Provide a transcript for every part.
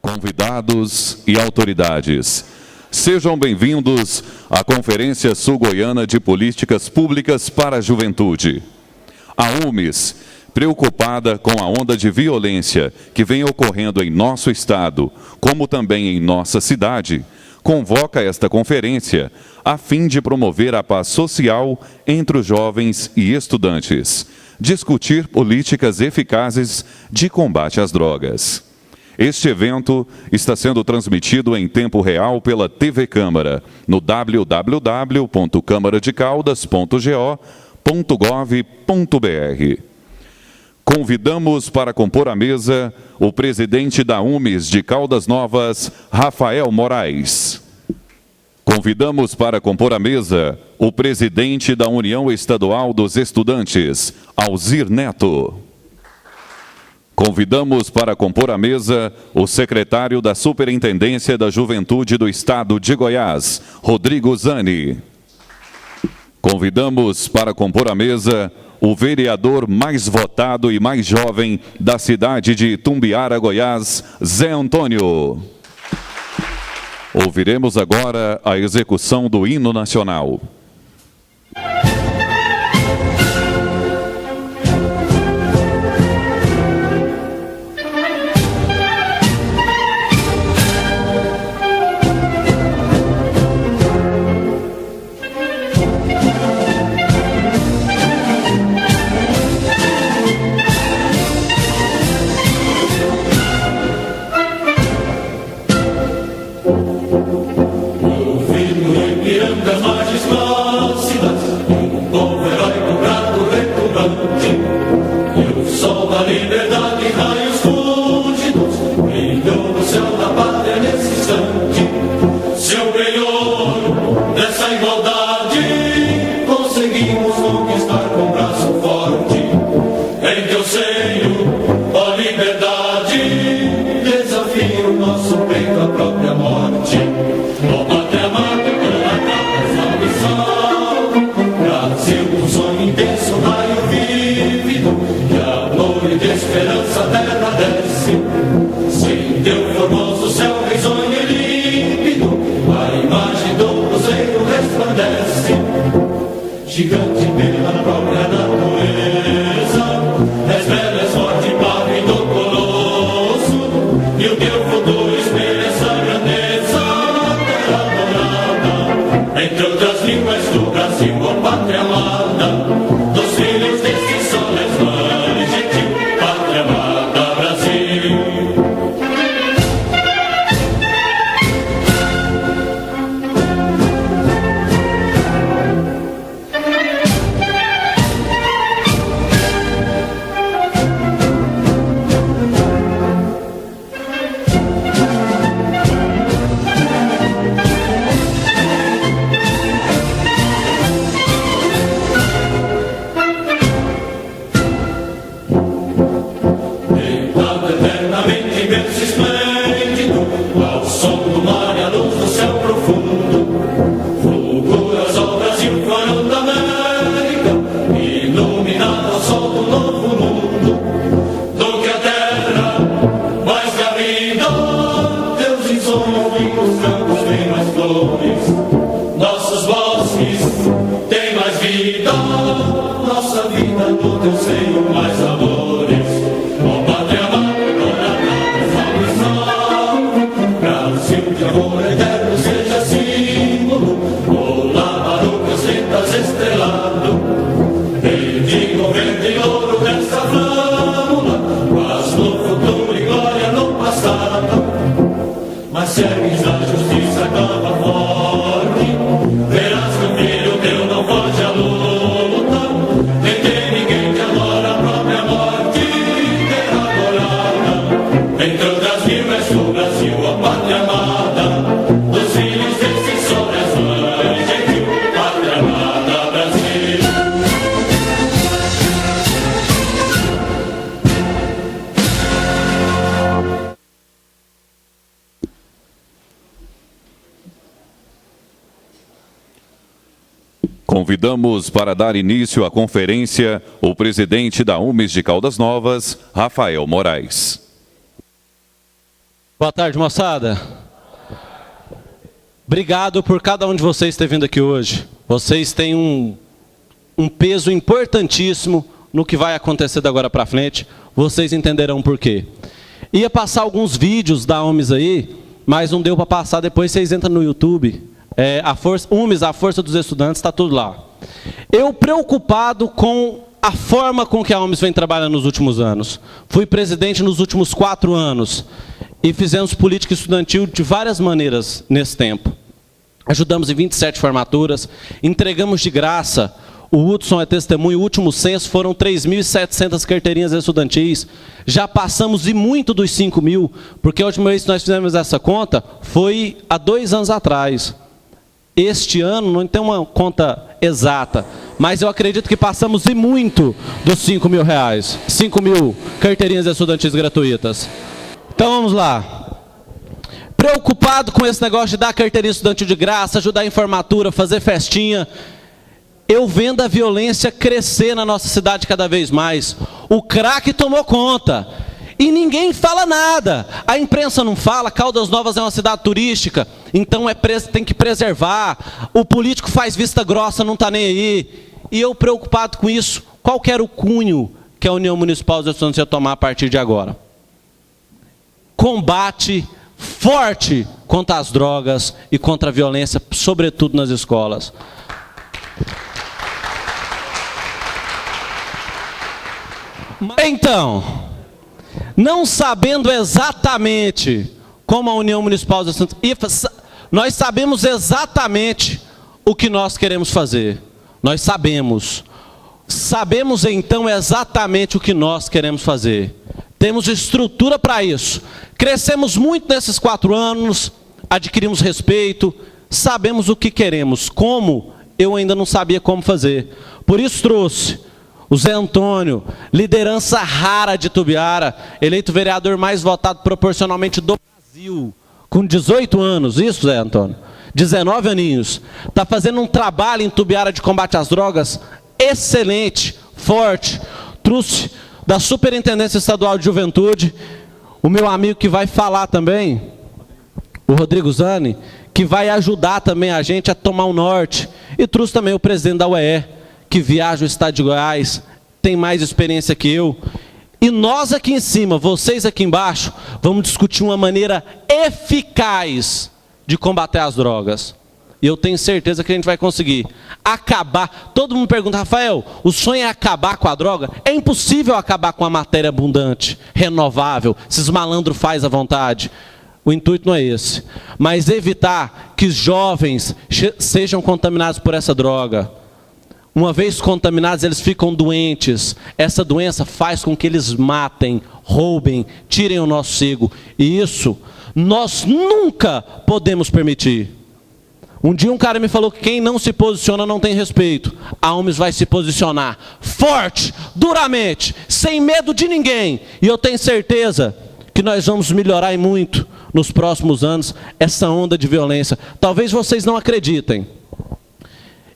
convidados e autoridades. Sejam bem-vindos à Conferência Sul-Goiana de Políticas Públicas para a Juventude. A UMES, preocupada com a onda de violência que vem ocorrendo em nosso estado, como também em nossa cidade, convoca esta conferência a fim de promover a paz social entre os jovens e estudantes, discutir políticas eficazes de combate às drogas. Este evento está sendo transmitido em tempo real pela TV Câmara, no www.câmaradecaldas.go.gov.br. Convidamos para compor a mesa o presidente da UMES de Caldas Novas, Rafael Moraes. Convidamos para compor a mesa o presidente da União Estadual dos Estudantes, Alzir Neto. Convidamos para compor a mesa o secretário da Superintendência da Juventude do Estado de Goiás, Rodrigo Zani. Convidamos para compor a mesa o vereador mais votado e mais jovem da cidade de Itumbiara, Goiás, Zé Antônio. Ouviremos agora a execução do hino nacional. Gigante pela própria natureza, és belo, és forte, padre do colosso, e o teu futuro espelha essa grandeza, terra dourada, entre outras línguas do Brasil, ó pátria amada, dos filhos desse sol és mãe gentil, pátria amada, Brasil. Nossos bosques têm mais vida, nossa vida no teu seio mais amores. Ó pátria amada, salve, salve, Brasil de amor eterno seja símbolo. Olá para o que sentas estrelado, bendigo verde e ouro dessa flâmula, paz no futuro e glória no passado. Mas segues a justiça, clama forte, verás que o filho teu não foge à luta, nem tem ninguém que adora a própria morte, terra adorada, entre outras vilas do Brasil, a pátria amada, dos filhos desse sol és mãe gentil, pátria amada, Brasil. Convidamos para dar início à conferência o presidente da UMES de Caldas Novas, Rafael Moraes. Boa tarde, moçada. Obrigado por cada um de vocês ter vindo aqui hoje. Vocês têm um peso importantíssimo no que vai acontecer da agora para frente. Vocês entenderão por quê. Ia passar alguns vídeos da UMES aí, mas não deu para passar. Depois vocês entram no YouTube. UMES, a Força dos Estudantes, está tudo lá. Eu preocupado com a forma com que a UMES vem trabalhando nos últimos anos. Fui presidente nos últimos 4 anos. E fizemos política estudantil de várias maneiras nesse tempo. Ajudamos em 27 formaturas, entregamos de graça, o Hudson é testemunho, o último censo foram 3.700 carteirinhas estudantis. Já passamos e muito dos 5.000, porque a última vez que nós fizemos essa conta foi há 2 anos atrás. Este ano não tem uma conta exata, mas eu acredito que passamos e muito dos R$5.000, 5.000 carteirinhas estudantis gratuitas. Então vamos lá. Preocupado com esse negócio de dar carteirinha estudantil de graça, ajudar em formatura, fazer festinha, eu vendo a violência crescer na nossa cidade cada vez mais. O crack tomou conta. E ninguém fala nada. A imprensa não fala, Caldas Novas é uma cidade turística, então tem que preservar. O político faz vista grossa, não está nem aí. E eu preocupado com isso, qual que era o cunho que a União Municipal dos Estudantes ia tomar a partir de agora? Combate forte contra as drogas e contra a violência, sobretudo nas escolas. Então, não sabendo exatamente como a União Municipal dos Estudantes, nós sabemos exatamente o que nós queremos fazer. Nós sabemos então exatamente o que nós queremos fazer. Temos estrutura para isso. Crescemos muito nesses 4 anos, adquirimos respeito, sabemos o que queremos. Como? Eu ainda não sabia como fazer. Por isso trouxe o Zé Antônio, liderança rara de Tubiara, eleito vereador mais votado proporcionalmente do Brasil, com 18 anos, isso Zé Antônio? 19 aninhos. Está fazendo um trabalho em Tubiara de combate às drogas excelente, forte. Trouxe da Superintendência Estadual de Juventude, o meu amigo que vai falar também, o Rodrigo Zani, que vai ajudar também a gente a tomar o norte. E trouxe também o presidente da UEE, que viaja o estado de Goiás, tem mais experiência que eu. E nós aqui em cima, vocês aqui embaixo, vamos discutir uma maneira eficaz de combater as drogas. E eu tenho certeza que a gente vai conseguir acabar. Todo mundo pergunta, Rafael, o sonho é acabar com a droga? É impossível acabar com a matéria abundante, renovável, esses malandros faz à vontade. O intuito não é esse. Mas evitar que os jovens sejam contaminados por essa droga. Uma vez contaminados, eles ficam doentes. Essa doença faz com que eles matem, roubem, tirem o nosso sossego. E isso nós nunca podemos permitir. Um dia um cara me falou que quem não se posiciona não tem respeito. A UMES vai se posicionar forte, duramente, sem medo de ninguém. E eu tenho certeza que nós vamos melhorar e muito nos próximos anos essa onda de violência. Talvez vocês não acreditem.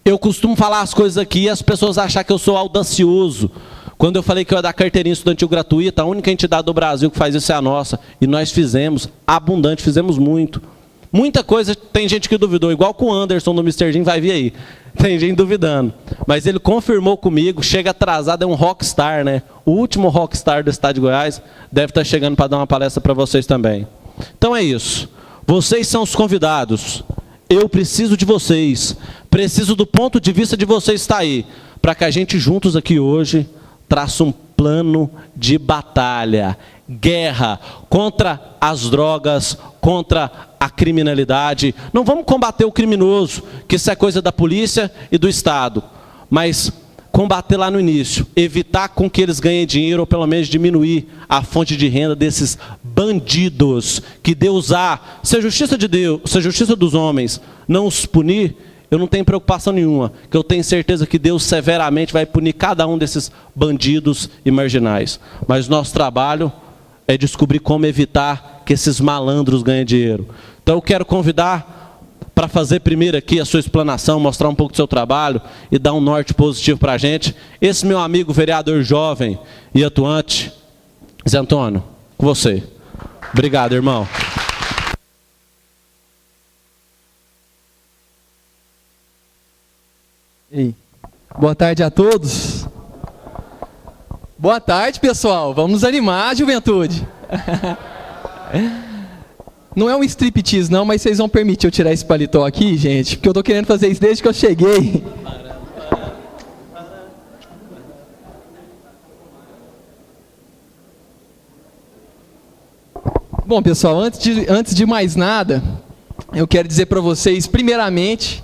Eu costumo falar as coisas aqui e as pessoas acham que eu sou audacioso. Quando eu falei que eu ia dar carteirinha estudantil gratuita, a única entidade do Brasil que faz isso é a nossa. E nós fizemos, abundante, fizemos muito. Muita coisa, tem gente que duvidou, igual com o Anderson do Mr. Jim, vai vir aí. Tem gente duvidando. Mas ele confirmou comigo, chega atrasado, é um rockstar, né? O último rockstar do estado de Goiás deve estar chegando para dar uma palestra para vocês também. Então é isso. Vocês são os convidados. Eu preciso de vocês. Preciso do ponto de vista de vocês estar aí. Para que a gente juntos aqui hoje traça um plano de batalha. Guerra contra as drogas, contra a criminalidade. Não vamos combater o criminoso, que isso é coisa da polícia e do Estado. Mas combater lá no início, evitar com que eles ganhem dinheiro, ou pelo menos diminuir a fonte de renda desses bandidos, que Deus há. Se a justiça de Deus, se a justiça dos homens não os punir, eu não tenho preocupação nenhuma, que eu tenho certeza que Deus severamente vai punir cada um desses bandidos e marginais. Mas nosso trabalho é descobrir como evitar que esses malandros ganhem dinheiro. Então eu quero convidar para fazer primeiro aqui a sua explanação, mostrar um pouco do seu trabalho e dar um norte positivo para a gente. Esse meu amigo vereador jovem e atuante, Zé Antônio, com você. Obrigado, irmão. Ei. Boa tarde a todos. Boa tarde, pessoal. Vamos nos animar, juventude. Não é um striptease não, mas vocês vão permitir eu tirar esse paletó aqui, gente? Porque eu tô querendo fazer isso desde que eu cheguei. Bom, pessoal, antes de mais nada, eu quero dizer para vocês, primeiramente,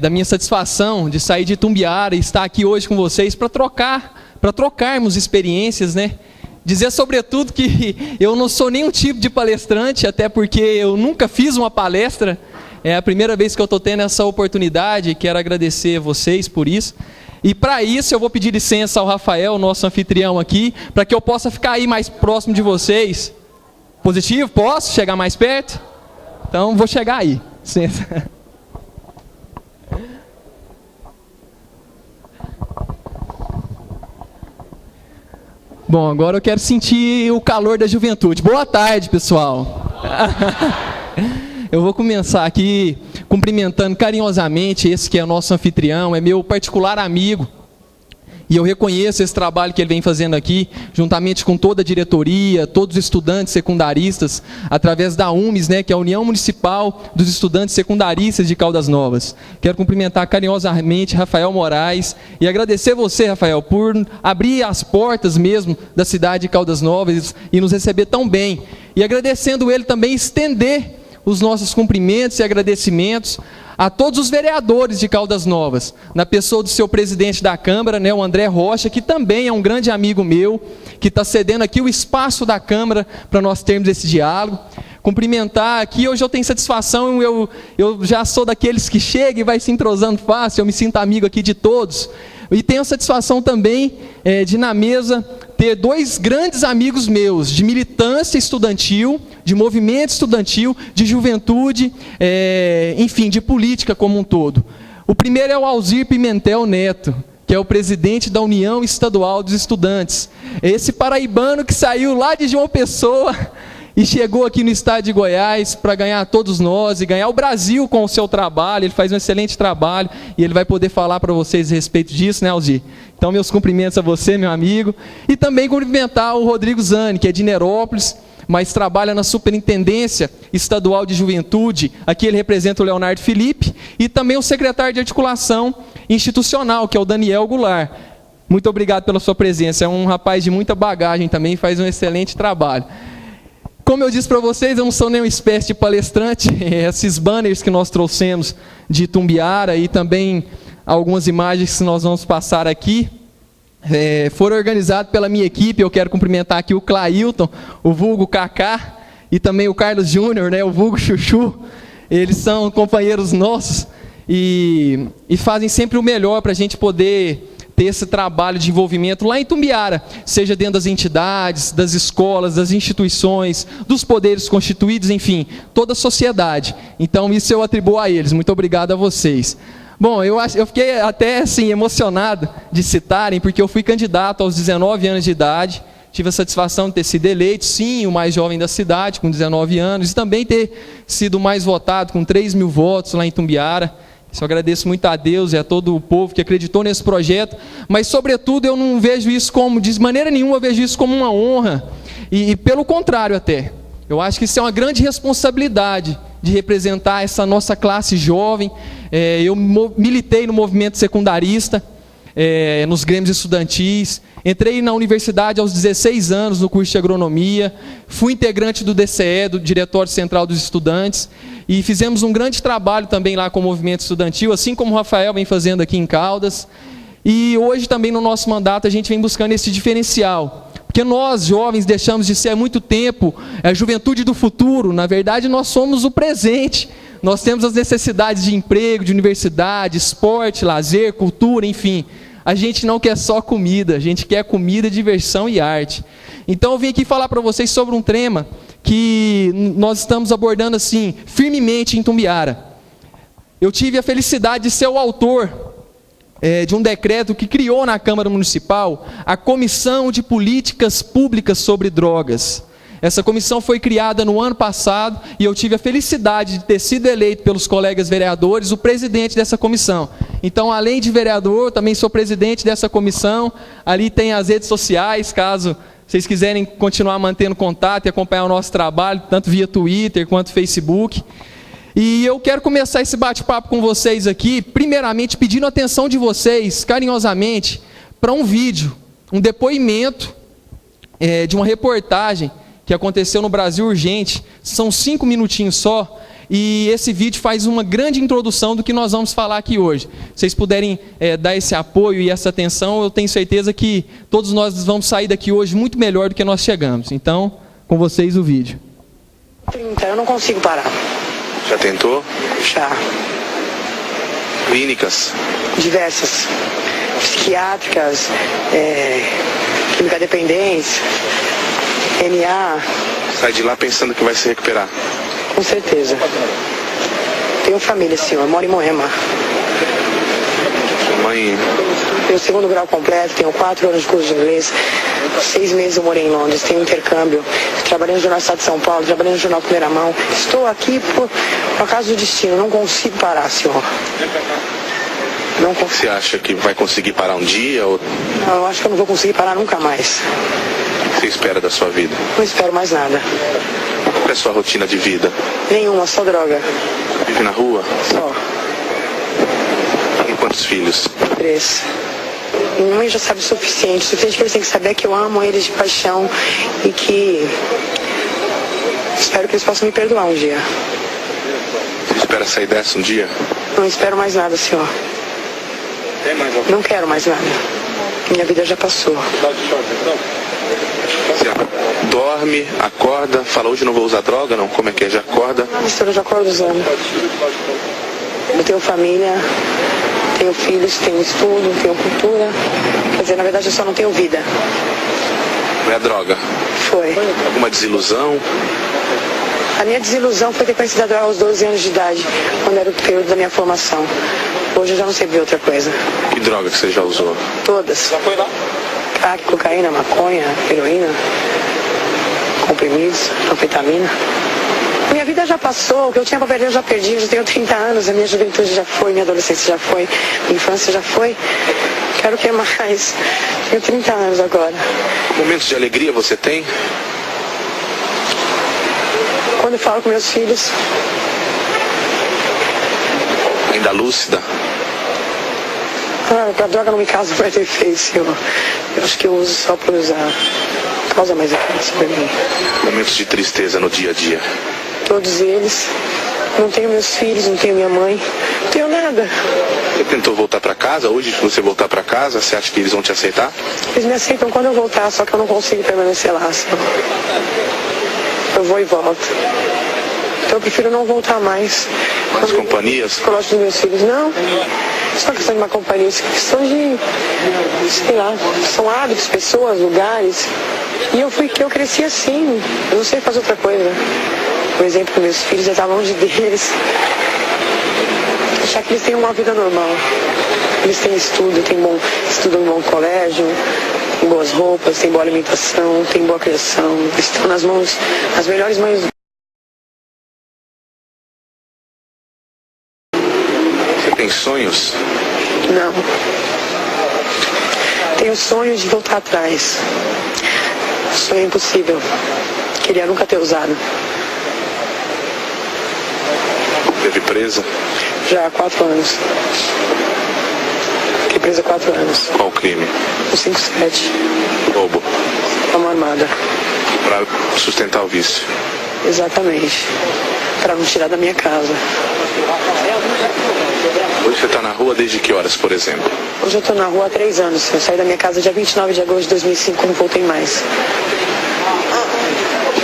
da minha satisfação de sair de Itumbiara e estar aqui hoje com vocês para trocarmos experiências, né? Dizer sobretudo que eu não sou nenhum tipo de palestrante, até porque eu nunca fiz uma palestra, é a primeira vez que eu estou tendo essa oportunidade, quero agradecer a vocês por isso. E para isso eu vou pedir licença ao Rafael, nosso anfitrião aqui, para que eu possa ficar aí mais próximo de vocês. Positivo? Posso chegar mais perto? Então vou chegar aí. Licença. Bom, agora eu quero sentir o calor da juventude. Boa tarde, pessoal. Eu vou começar aqui cumprimentando carinhosamente esse que é o nosso anfitrião, é meu particular amigo. E eu reconheço esse trabalho que ele vem fazendo aqui, juntamente com toda a diretoria, todos os estudantes secundaristas, através da UMES, né, que é a União Municipal dos Estudantes Secundaristas de Caldas Novas. Quero cumprimentar carinhosamente Rafael Moraes e agradecer você, Rafael, por abrir as portas mesmo da cidade de Caldas Novas e nos receber tão bem. E agradecendo ele também, estender os nossos cumprimentos e agradecimentos a todos os vereadores de Caldas Novas, na pessoa do seu presidente da Câmara, né, o André Rocha, que também é um grande amigo meu, que está cedendo aqui o espaço da Câmara para nós termos esse diálogo. Cumprimentar aqui, hoje eu tenho satisfação, eu já sou daqueles que chega e vai se entrosando fácil, eu me sinto amigo aqui de todos. E tenho satisfação também de na mesa ter dois grandes amigos meus, de militância estudantil, de movimento estudantil, de juventude, enfim, de política como um todo. O primeiro é o Alzir Pimentel Neto, que é o presidente da União Estadual dos Estudantes. Esse paraibano que saiu lá de João Pessoa e chegou aqui no estado de Goiás para ganhar todos nós e ganhar o Brasil com o seu trabalho. Ele faz um excelente trabalho e ele vai poder falar para vocês a respeito disso, né, Alzir? Então, meus cumprimentos a você, meu amigo. E também cumprimentar o Rodrigo Zani, que é de Nerópolis, mas trabalha na Superintendência Estadual de Juventude. Aqui ele representa o Leonardo Felipe. E também o secretário de Articulação Institucional, que é o Daniel Goulart. Muito obrigado pela sua presença. É um rapaz de muita bagagem também, faz um excelente trabalho. Como eu disse para vocês, eu não sou nenhuma espécie de palestrante. Esses banners que nós trouxemos de Itumbiara e também algumas imagens que nós vamos passar aqui, foram organizados pela minha equipe. Eu quero cumprimentar aqui o Clailton, o vulgo Kaká, e também o Carlos Júnior, né, o vulgo Chuchu. Eles são companheiros nossos e fazem sempre o melhor para a gente poder ter esse trabalho de envolvimento lá em Itumbiara, seja dentro das entidades, das escolas, das instituições, dos poderes constituídos, enfim, toda a sociedade. Então isso eu atribuo a eles. Muito obrigado a vocês. Bom, eu fiquei até assim emocionado de citarem, porque eu fui candidato aos 19 anos de idade, tive a satisfação de ter sido eleito, sim, o mais jovem da cidade, com 19 anos, e também ter sido o mais votado, com 3.000 votos lá em Itumbiara. Isso eu agradeço muito a Deus e a todo o povo que acreditou nesse projeto, mas sobretudo eu não vejo isso como, de maneira nenhuma eu vejo isso como uma honra, e pelo contrário até, eu acho que isso é uma grande responsabilidade de representar essa nossa classe jovem. Eu militei no movimento secundarista, nos grêmios estudantis, entrei na universidade aos 16 anos no curso de agronomia, fui integrante do DCE, do Diretório Central dos Estudantes, e fizemos um grande trabalho também lá com o movimento estudantil, assim como o Rafael vem fazendo aqui em Caldas. E hoje também no nosso mandato a gente vem buscando esse diferencial, porque nós jovens deixamos de ser há muito tempo a juventude do futuro. Na verdade nós somos o presente. Nós temos as necessidades de emprego, de universidade, esporte, lazer, cultura, enfim. A gente não quer só comida, a gente quer comida, diversão e arte. Então eu vim aqui falar para vocês sobre um tema que nós estamos abordando assim, firmemente em Itumbiara. Eu tive a felicidade de ser o autor de um decreto que criou na Câmara Municipal a Comissão de Políticas Públicas sobre Drogas. Essa comissão foi criada no ano passado e eu tive a felicidade de ter sido eleito pelos colegas vereadores o presidente dessa comissão. Então, além de vereador, eu também sou presidente dessa comissão. Ali tem as redes sociais, caso vocês quiserem continuar mantendo contato e acompanhar o nosso trabalho, tanto via Twitter quanto Facebook. E eu quero começar esse bate-papo com vocês aqui, primeiramente pedindo a atenção de vocês, carinhosamente, para um vídeo, um depoimento de uma reportagem que aconteceu no Brasil Urgente. São 5 minutinhos só, e esse vídeo faz uma grande introdução do que nós vamos falar aqui hoje. Se vocês puderem dar esse apoio e essa atenção, eu tenho certeza que todos nós vamos sair daqui hoje muito melhor do que nós chegamos. Então, com vocês o vídeo. 30, eu não consigo parar. Já tentou? Já. Clínicas? Diversas. Psiquiátricas, química dependência, NA. Sai de lá pensando que vai se recuperar? Com certeza. Tenho família, senhor. Moro em Moema. Sua mãe... Tenho 2º grau completo, tenho 4 anos de curso de inglês. 6 meses eu morei em Londres, tenho intercâmbio. Trabalhei no Jornal Estado de São Paulo, trabalhei no Jornal Primeira Mão. Estou aqui por acaso do destino. Não consigo parar, senhor. Não consigo. Você acha que vai conseguir parar um dia? Ou... Não, eu acho que eu não vou conseguir parar nunca mais. O que você espera da sua vida? Não espero mais nada. Qual é a sua rotina de vida? Nenhuma, só droga. Vive na rua? Só. Tem quantos filhos? 3. Minha mãe já sabe o suficiente. O suficiente que eles têm que saber é que eu amo eles de paixão e que espero que eles possam me perdoar um dia. Você espera sair dessa um dia? Não espero mais nada, senhor. Não quero mais nada. Minha vida já passou. Você dorme, acorda, fala hoje não vou usar droga, não? Como é que é? Já acorda? Não, mistura, eu já acordo usando. Eu tenho família, tenho filhos, tenho estudo, tenho cultura. Quer dizer, na verdade eu só não tenho vida. Não é a droga? Foi. Alguma desilusão? A minha desilusão foi ter conhecido a droga aos 12 anos de idade, quando era o período da minha formação. Hoje eu já não sei ver outra coisa. Que droga que você já usou? Todas. Já foi lá? Crack, cocaína, maconha, heroína, comprimidos, anfetamina. Minha vida já passou, o que eu tinha para perder eu já perdi, eu já tenho 30 anos, a minha juventude já foi, minha adolescência já foi, minha infância já foi. Quero o que mais? Tenho 30 anos agora. Momentos de alegria você tem? Quando eu falo com meus filhos. Ainda lúcida? Ah, pra droga não me causa mais efeito, senhor. Eu acho que eu uso só por usar. Causa mais efeito pra mim. Momentos de tristeza no dia a dia? Todos eles. Não tenho meus filhos, não tenho minha mãe. Não tenho nada. Você tentou voltar pra casa? Hoje, se você voltar pra casa, você acha que eles vão te aceitar? Eles me aceitam quando eu voltar, só que eu não consigo permanecer lá, senhor. Eu vou e volto. Então eu prefiro não voltar mais. As companhias? Psicológico dos meus filhos, não. Isso não é questão de uma companhia, isso é questão de, sei lá, são hábitos, pessoas, lugares. E eu cresci assim, eu não sei fazer outra coisa. Por exemplo, meus filhos, eu estava longe deles. Achar que eles têm uma vida normal. Eles têm estudo, estudam em bom colégio, têm boas roupas, têm boa alimentação, têm boa criação, estão nas mãos, as melhores mães. Você tem sonhos? Não. Tenho sonhos de voltar atrás. Sonho impossível. Queria nunca ter usado. Teve presa? Já há 4 anos. Fiquei presa há 4 anos. Qual crime? Com 57. Roubo. Uma armada. Para sustentar o vício. Exatamente. Para não tirar da minha casa. Hoje você está na rua desde que horas, por exemplo? Hoje eu estou na rua há 3 anos. Eu saí da minha casa dia 29 de agosto de 2005, não voltei mais.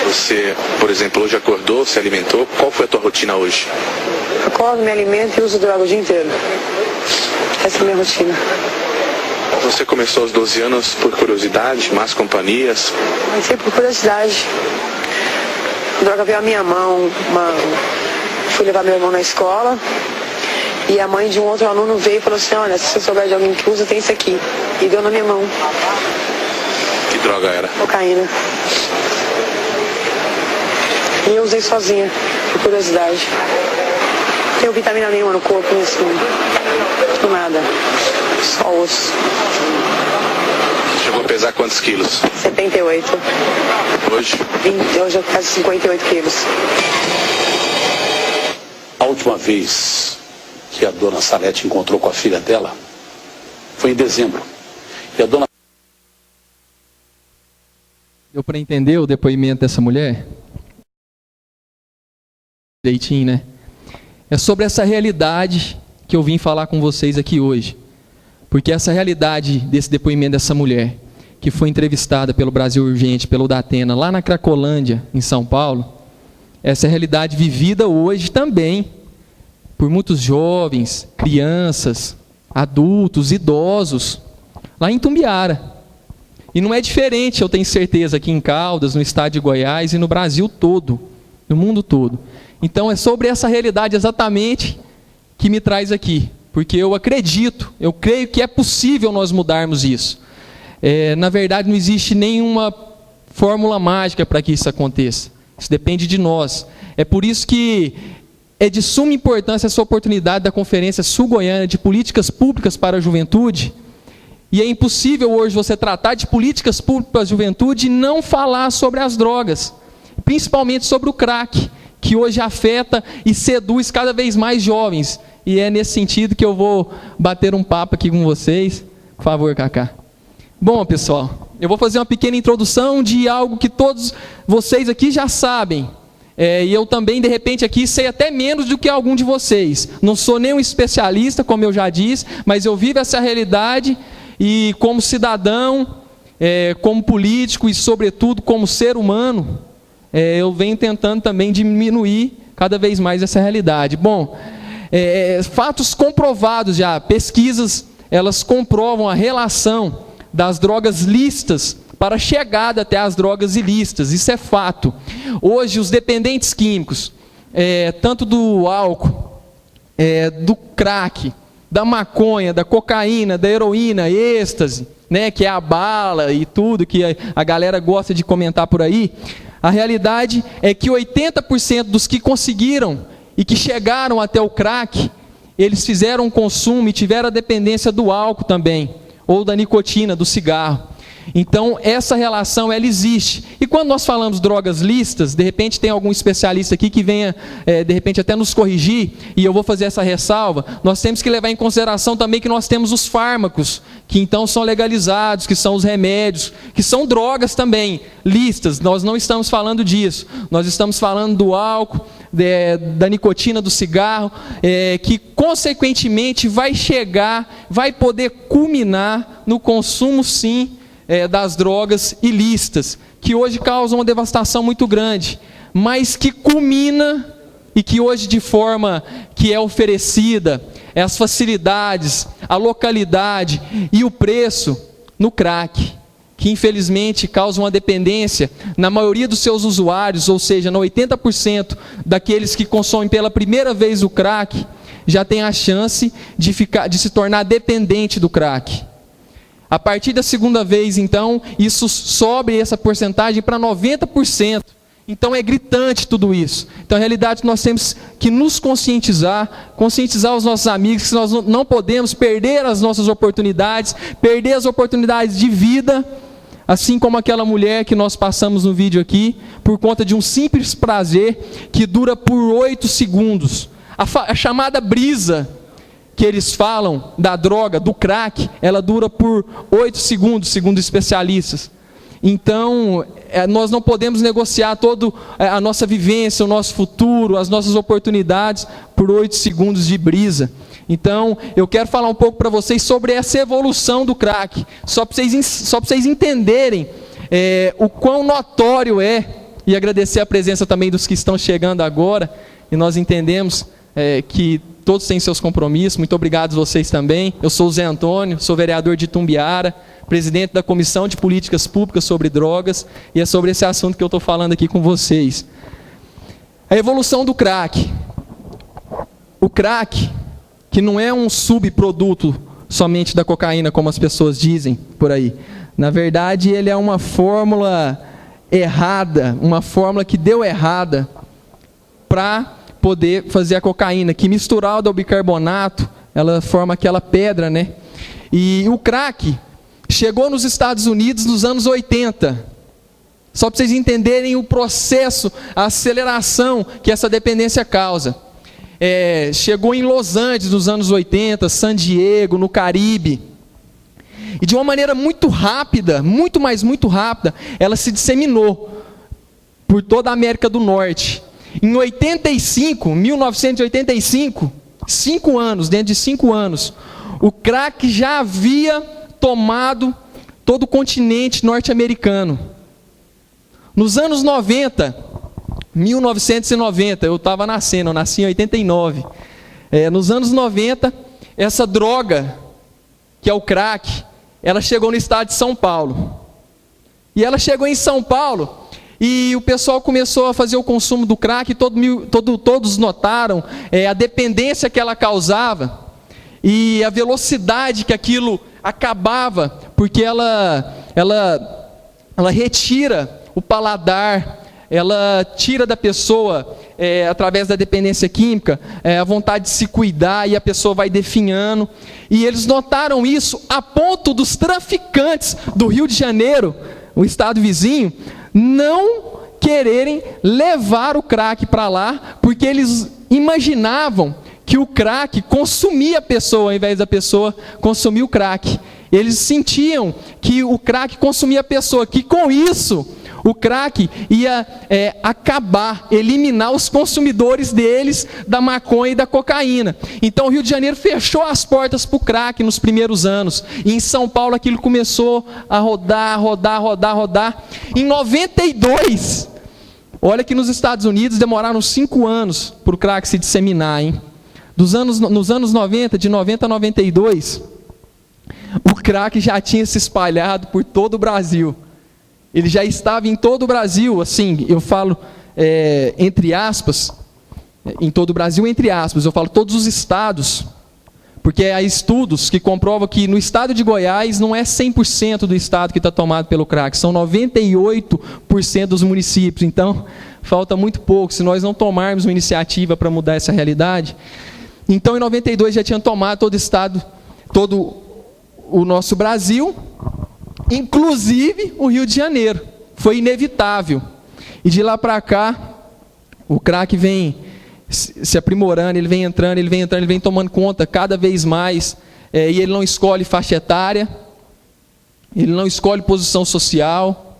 Você, por exemplo, hoje acordou, se alimentou. Qual foi a tua rotina hoje? Acordo, me alimento e uso droga o dia inteiro. Essa é a minha rotina. Você começou aos 12 anos por curiosidade, más companhias? Comecei por curiosidade. A droga veio à minha mão. Fui levar meu irmão na escola. E a mãe de um outro aluno veio e falou assim, olha, se você souber de alguém que usa, tem isso aqui. E deu na minha mão. Que droga era? Cocaína. E eu usei sozinha, por curiosidade. Não tenho vitamina nenhuma no corpo, assim, não nada, só osso. Chegou a pesar quantos quilos? 78. Hoje? Hoje eu peso 58 quilos. A última vez que a dona Salete encontrou com a filha dela foi em dezembro. E a dona... Deu para entender o depoimento dessa mulher? Direitinho, né? É sobre essa realidade que eu vim falar com vocês aqui hoje. Porque essa realidade desse depoimento dessa mulher, que foi entrevistada pelo Brasil Urgente, pelo Datena, lá na Cracolândia, em São Paulo, essa é a realidade vivida hoje também por muitos jovens, crianças, adultos, idosos, lá em Itumbiara. E não é diferente, eu tenho certeza, aqui em Caldas, no estado de Goiás e no Brasil todo, no mundo todo. Então é sobre essa realidade exatamente que me traz aqui, porque eu acredito, eu creio que é possível nós mudarmos isso. Na verdade, não existe nenhuma fórmula mágica para que isso aconteça. Isso depende de nós. É por isso que é de suma importância essa oportunidade da Conferência Sul-Goiana de Políticas Públicas para a Juventude. E é impossível hoje você tratar de políticas públicas para a juventude e não falar sobre as drogas, principalmente sobre o crack, que hoje afeta e seduz cada vez mais jovens. E é nesse sentido que eu vou bater um papo aqui com vocês. Por favor, Cacá. Bom, pessoal, eu vou fazer uma pequena introdução de algo que todos vocês aqui já sabem. E eu também, de repente, aqui sei até menos do que algum de vocês. Não sou nenhum especialista, como eu já disse, mas eu vivo essa realidade e como cidadão, como político e, sobretudo, como ser humano, eu venho tentando também diminuir cada vez mais essa realidade. Bom, fatos comprovados já, pesquisas, elas comprovam a relação das drogas lícitas para a chegada até as drogas ilícitas, isso é fato. Hoje, os dependentes químicos, tanto do álcool, do crack, da maconha, da cocaína, da heroína, êxtase, né, que é a bala e tudo que a galera gosta de comentar por aí, a realidade é que 80% dos que conseguiram e que chegaram até o crack, eles fizeram um consumo e tiveram a dependência do álcool também, ou da nicotina, do cigarro. Então, essa relação, ela existe. E quando nós falamos drogas lícitas, de repente tem algum especialista aqui que venha, de repente, até nos corrigir, e eu vou fazer essa ressalva, nós temos que levar em consideração também que nós temos os fármacos, que então são legalizados, que são os remédios, que são drogas também, lícitas. Nós não estamos falando disso. Nós estamos falando do álcool, da nicotina, do cigarro, que consequentemente vai chegar, vai poder culminar no consumo, sim, das drogas ilícitas, que hoje causam uma devastação muito grande, mas que culmina e que hoje, de forma que é oferecida, as facilidades, a localidade e o preço no crack, que infelizmente causa uma dependência na maioria dos seus usuários, ou seja, no 80% daqueles que consomem pela primeira vez o crack, já tem a chance de se tornar dependente do crack. A partir da segunda vez, então, isso sobe essa porcentagem para 90%. Então é gritante tudo isso. Então, na realidade, nós temos que nos conscientizar os nossos amigos, que nós não podemos perder as nossas oportunidades, perder as oportunidades de vida, assim como aquela mulher que nós passamos no vídeo aqui, por conta de um simples prazer que dura por 8 segundos. A chamada brisa que eles falam da droga, do crack, ela dura por 8 segundos, segundo especialistas. Então, nós não podemos negociar toda a nossa vivência, o nosso futuro, as nossas oportunidades por 8 segundos de brisa. Então, eu quero falar um pouco para vocês sobre essa evolução do crack, só para vocês entenderem o quão notório é, e agradecer a presença também dos que estão chegando agora, e nós entendemos que todos têm seus compromissos. Muito obrigado a vocês também. Eu sou o Zé Antônio, sou vereador de Itumbiara, presidente da Comissão de Políticas Públicas sobre Drogas, e é sobre esse assunto que eu estou falando aqui com vocês. A evolução do crack. O crack, que não é um subproduto somente da cocaína, como as pessoas dizem por aí. Na verdade, ele é uma fórmula errada, uma fórmula que deu errada para poder fazer a cocaína, que misturada ao bicarbonato, ela forma aquela pedra, né? E o crack chegou nos Estados Unidos nos anos 80. Só para vocês entenderem o processo, a aceleração que essa dependência causa. Chegou em Los Angeles nos anos 80, San Diego, no Caribe. E de uma maneira muito rápida, muito rápida, ela se disseminou por toda a América do Norte. Em 1985, 5 anos, dentro de 5 anos, o crack já havia tomado todo o continente norte-americano. Nos anos 90, 1990, eu estava nascendo, eu nasci em 89. Nos anos 90, essa droga, que é o crack, ela chegou no estado de São Paulo. E ela chegou em São Paulo e o pessoal começou a fazer o consumo do crack, todos notaram a dependência que ela causava e a velocidade que aquilo acabava, porque ela retira o paladar, ela tira da pessoa, através da dependência química, a vontade de se cuidar, e a pessoa vai definhando. E eles notaram isso a ponto dos traficantes do Rio de Janeiro, o estado vizinho, não quererem levar o crack para lá, porque eles imaginavam que o crack consumia a pessoa, ao invés da pessoa consumir o crack. Eles sentiam que o crack consumia a pessoa, que com isso o crack ia acabar, eliminar os consumidores deles da maconha e da cocaína. Então o Rio de Janeiro fechou as portas para o crack nos primeiros anos. E em São Paulo aquilo começou a rodar. Em 92, olha que nos Estados Unidos demoraram 5 anos para o crack se disseminar, hein? Nos anos 90, de 90 a 92, o crack já tinha se espalhado por todo o Brasil. Ele já estava em todo o Brasil, assim, eu falo entre aspas, em todo o Brasil, entre aspas, eu falo todos os estados, porque há estudos que comprovam que no estado de Goiás não é 100% do estado que está tomado pelo crack, são 98% dos municípios, então falta muito pouco, se nós não tomarmos uma iniciativa para mudar essa realidade. Então em 92 já tinham tomado todo o estado, todo o nosso Brasil, inclusive o Rio de Janeiro. Foi inevitável. E de lá para cá, o crack vem se aprimorando, ele vem entrando, ele vem tomando conta cada vez mais. E ele não escolhe faixa etária, ele não escolhe posição social.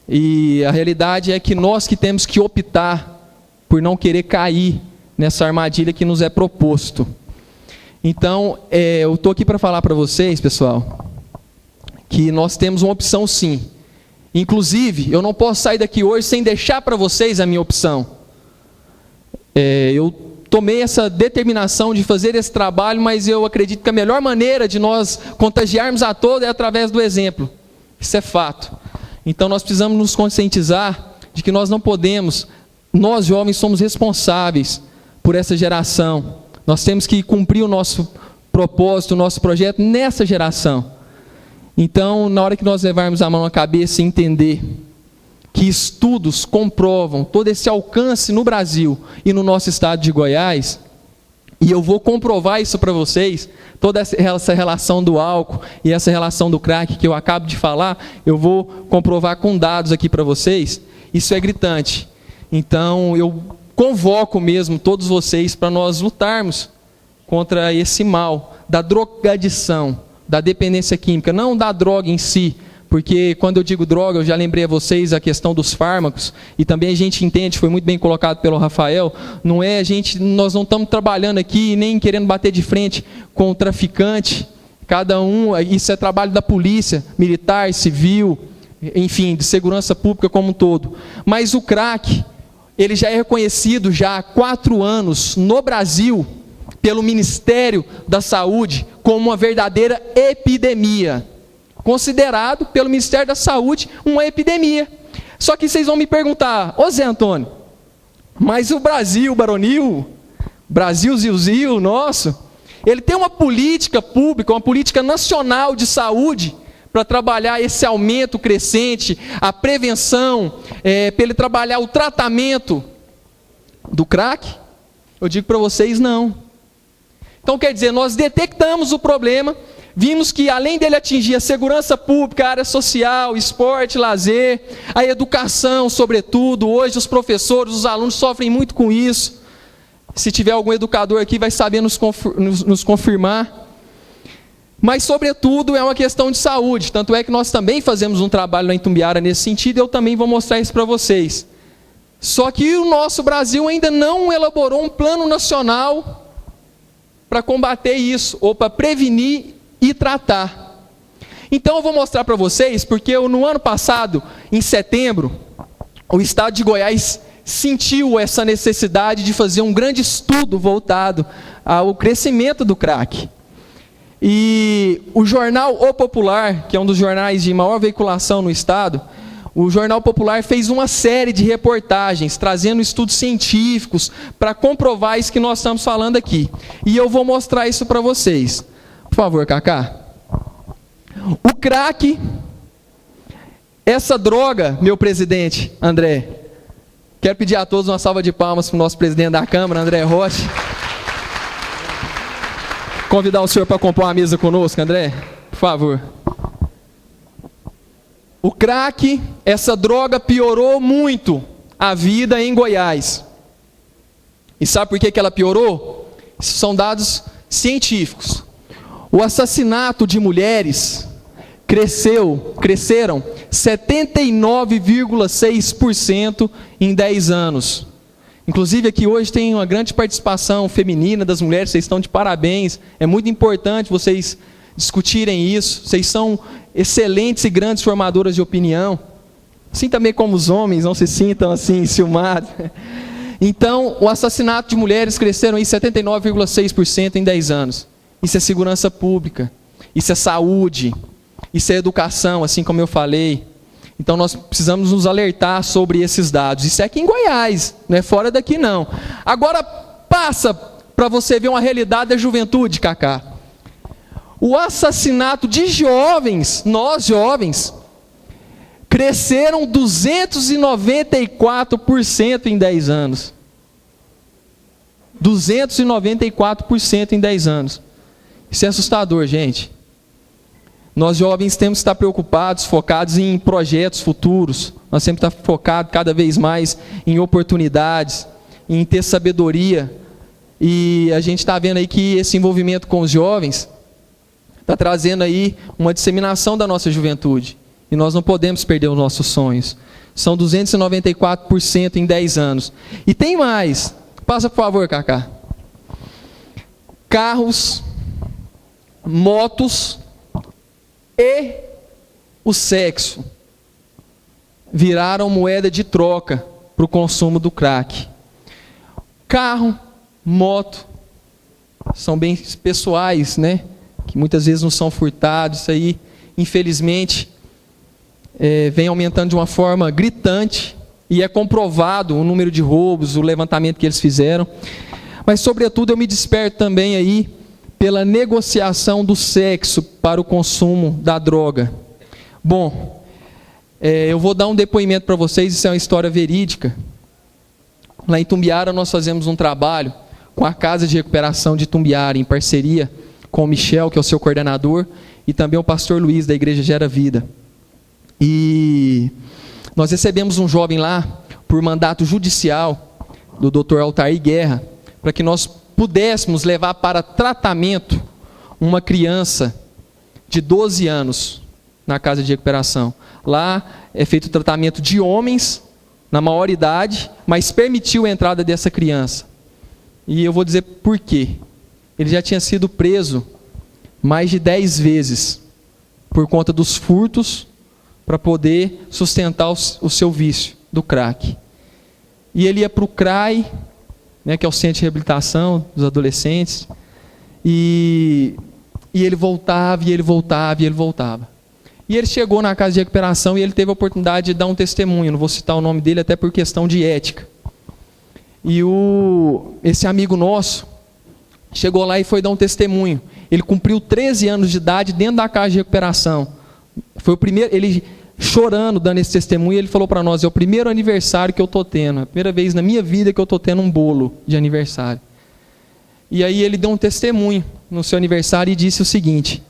E a realidade é que nós que temos que optar por não querer cair nessa armadilha que nos é proposto. Então, eu estou aqui para falar para vocês, pessoal, que nós temos uma opção sim. Inclusive, eu não posso sair daqui hoje sem deixar para vocês a minha opção. Eu tomei essa determinação de fazer esse trabalho, mas eu acredito que a melhor maneira de nós contagiarmos a todos é através do exemplo. Isso é fato. Então nós precisamos nos conscientizar de que nós não podemos, nós jovens somos responsáveis por essa geração. Nós temos que cumprir o nosso propósito, o nosso projeto nessa geração. Então, na hora que nós levarmos a mão na cabeça e entender que estudos comprovam todo esse alcance no Brasil e no nosso estado de Goiás, e eu vou comprovar isso para vocês, toda essa relação do álcool e essa relação do crack que eu acabo de falar, eu vou comprovar com dados aqui para vocês, isso é gritante. Então, eu convoco mesmo todos vocês para nós lutarmos contra esse mal da drogadição, da dependência química, não da droga em si, porque quando eu digo droga, eu já lembrei a vocês a questão dos fármacos, e também a gente entende, foi muito bem colocado pelo Rafael, nós não estamos trabalhando aqui nem querendo bater de frente com o traficante, cada um, isso é trabalho da polícia, militar, civil, enfim, de segurança pública como um todo. Mas o crack, ele já é reconhecido já há 4 anos no Brasil, pelo Ministério da Saúde, como uma verdadeira epidemia. Considerado pelo Ministério da Saúde uma epidemia. Só que vocês vão me perguntar, ô Zé Antônio, mas o Brasil, Baronil, Brasil Zil, nosso, ele tem uma política pública, uma política nacional de saúde para trabalhar esse aumento crescente, a prevenção, para ele trabalhar o tratamento do crack? Eu digo para vocês, não. Então quer dizer, nós detectamos o problema, vimos que além dele atingir a segurança pública, a área social, esporte, lazer, a educação sobretudo, hoje os professores, os alunos sofrem muito com isso. Se tiver algum educador aqui vai saber nos confirmar. Mas, sobretudo, é uma questão de saúde. Tanto é que nós também fazemos um trabalho lá em Itumbiara nesse sentido, e eu também vou mostrar isso para vocês. Só que o nosso Brasil ainda não elaborou um plano nacional para combater isso, ou para prevenir e tratar. Então eu vou mostrar para vocês, porque no ano passado, em setembro, o estado de Goiás sentiu essa necessidade de fazer um grande estudo voltado ao crescimento do crack. E o jornal O Popular, que é um dos jornais de maior veiculação no estado, o Jornal Popular fez uma série de reportagens, trazendo estudos científicos para comprovar isso que nós estamos falando aqui. E eu vou mostrar isso para vocês. Por favor, Cacá. O crack, essa droga, meu presidente, André, quero pedir a todos uma salva de palmas para o nosso presidente da Câmara, André Rocha. Convidar o senhor para compor uma mesa conosco, André, por favor. O crack, essa droga piorou muito a vida em Goiás. E sabe por que ela piorou? Isso são dados científicos. O assassinato de mulheres cresceram 79,6% em 10 anos. Inclusive aqui hoje tem uma grande participação feminina das mulheres, vocês estão de parabéns. É muito importante vocês discutirem isso. Vocês são excelentes e grandes formadoras de opinião. Assim também como os homens, não se sintam assim enciumados. Então, o assassinato de mulheres cresceram em 79,6% em 10 anos. Isso é segurança pública, isso é saúde, isso é educação, assim como eu falei. Então nós precisamos nos alertar sobre esses dados. Isso é aqui em Goiás, não é fora daqui não. Agora passa para você ver uma realidade da juventude, Cacá. O assassinato de jovens, nós jovens, cresceram 294% em 10 anos. 294% em 10 anos. Isso é assustador, gente. Nós jovens temos que estar preocupados, focados em projetos futuros. Nós temos que estar focados cada vez mais em oportunidades, em ter sabedoria. E a gente está vendo aí que esse envolvimento com os jovens está trazendo aí uma disseminação da nossa juventude. E nós não podemos perder os nossos sonhos. São 294% em 10 anos. E tem mais. Passa por favor, Cacá. Carros, motos e o sexo viraram moeda de troca para o consumo do crack. Carro, moto, são bens pessoais, né? Que muitas vezes não são furtados. Isso aí, infelizmente, vem aumentando de uma forma gritante e é comprovado o número de roubos, o levantamento que eles fizeram. Mas, sobretudo, eu me desperto também aí pela negociação do sexo para o consumo da droga. Bom, eu vou dar um depoimento para vocês, isso é uma história verídica. Lá em Itumbiara nós fazemos um trabalho com a Casa de Recuperação de Itumbiara, em parceria com o Michel, que é o seu coordenador, e também o pastor Luiz, da Igreja Gera Vida. E nós recebemos um jovem lá, por mandato judicial, do Dr. Altair Guerra, para que nós pudéssemos levar para tratamento uma criança de 12 anos na Casa de Recuperação. Lá é feito o tratamento de homens na maior idade, mas permitiu a entrada dessa criança. E eu vou dizer por quê. Ele já tinha sido preso mais de 10 vezes por conta dos furtos para poder sustentar o seu vício do crack. E ele ia para o CRAI, né, que é o Centro de Reabilitação dos Adolescentes, e ele voltava, e ele voltava, e ele voltava. E ele chegou na Casa de Recuperação e ele teve a oportunidade de dar um testemunho, não vou citar o nome dele até por questão de ética. E esse amigo nosso chegou lá e foi dar um testemunho. Ele cumpriu 13 anos de idade dentro da Casa de Recuperação Foi o primeiro, ele chorando, dando esse testemunho, ele falou para nós: é o primeiro aniversário que eu estou tendo, é a primeira vez na minha vida que eu estou tendo um bolo de aniversário. E aí ele deu um testemunho no seu aniversário e disse o seguinte: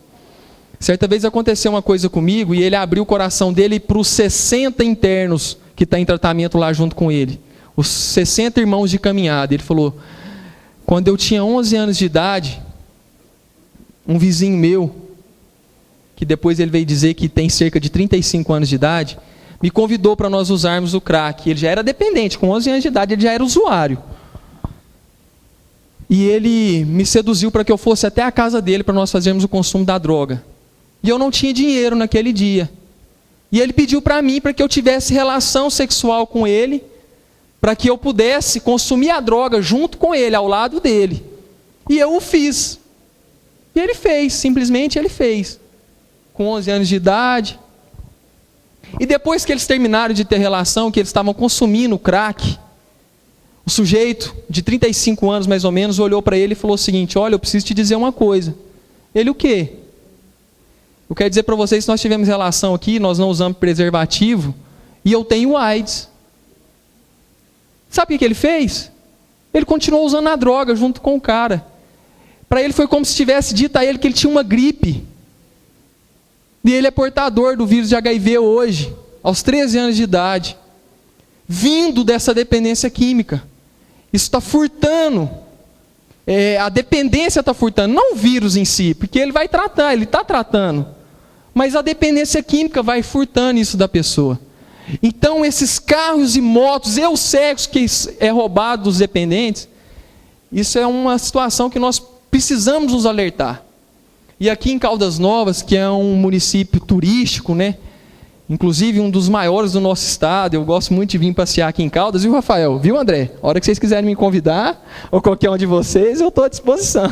certa vez aconteceu uma coisa comigo, e ele abriu o coração dele para os 60 internos que estão em tratamento lá junto com ele, os 60 irmãos de caminhada. Ele falou: quando eu tinha 11 anos de idade, um vizinho meu, que depois ele veio dizer que tem cerca de 35 anos de idade, me convidou para nós usarmos o crack. Ele já era dependente, com 11 anos de idade ele já era usuário. E ele me seduziu para que eu fosse até a casa dele para nós fazermos o consumo da droga. E eu não tinha dinheiro naquele dia. E ele pediu para mim para que eu tivesse relação sexual com ele, para que eu pudesse consumir a droga junto com ele, ao lado dele. E eu o fiz. E ele fez, simplesmente ele fez. Com 11 anos de idade. E depois que eles terminaram de ter relação, que eles estavam consumindo crack, o sujeito de 35 anos mais ou menos olhou para ele e falou o seguinte: olha, eu preciso te dizer uma coisa. Ele: o quê? Eu quero dizer para vocês que nós tivemos relação aqui, nós não usamos preservativo, e eu tenho AIDS. Sabe o que ele fez? Ele continuou usando a droga junto com o cara. Para ele foi como se tivesse dito a ele que ele tinha uma gripe. E ele é portador do vírus de HIV hoje, aos 13 anos de idade, vindo dessa dependência química. Isso está furtando, a dependência está furtando, não o vírus em si, porque ele vai tratar, ele está tratando, mas a dependência química vai furtando isso da pessoa. Então esses carros e motos, e o sexo que é roubado dos dependentes, isso é uma situação que nós precisamos nos alertar. E aqui em Caldas Novas, que é um município turístico, né? Inclusive um dos maiores do nosso estado, eu gosto muito de vir passear aqui em Caldas, viu, Rafael? Viu, André? A hora que vocês quiserem me convidar, ou qualquer um de vocês, eu estou à disposição.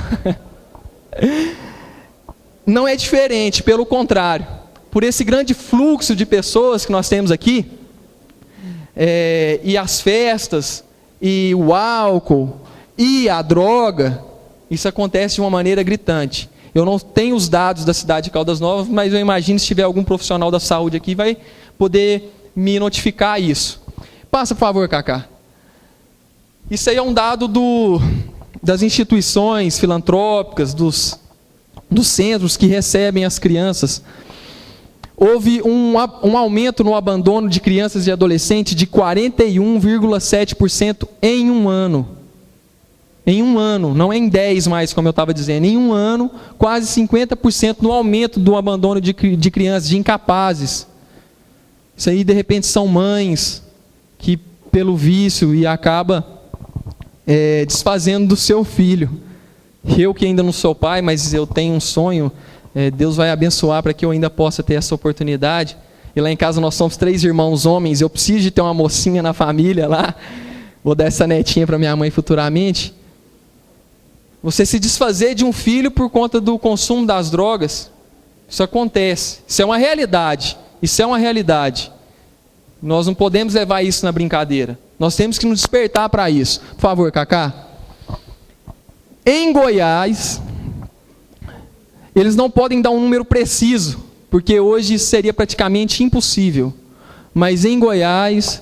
Não é diferente, pelo contrário. Por esse grande fluxo de pessoas que nós temos aqui, e as festas, e o álcool, e a droga, isso acontece de uma maneira gritante. Eu não tenho os dados da cidade de Caldas Novas, mas eu imagino, se tiver algum profissional da saúde aqui, vai poder me notificar isso. Passa, por favor, Cacá. Isso aí é um dado das instituições filantrópicas, dos centros que recebem as crianças. Houve um aumento no abandono de crianças e adolescentes de 41,7% em um ano. Em um ano, não é em 10 mais, como eu estava dizendo, em um ano, quase 50% no aumento do abandono de crianças, de incapazes. Isso aí, de repente, são mães que, pelo vício, e acaba desfazendo do seu filho. Eu que ainda não sou pai, mas eu tenho um sonho, Deus vai abençoar para que eu ainda possa ter essa oportunidade. E lá em casa nós somos 3 irmãos homens, eu preciso de ter uma mocinha na família lá, vou dar essa netinha para minha mãe futuramente. Você se desfazer de um filho por conta do consumo das drogas, isso acontece, isso é uma realidade, isso é uma realidade. Nós não podemos levar isso na brincadeira, nós temos que nos despertar para isso. Por favor, Cacá. Em Goiás, eles não podem dar um número preciso, porque hoje isso seria praticamente impossível, mas em Goiás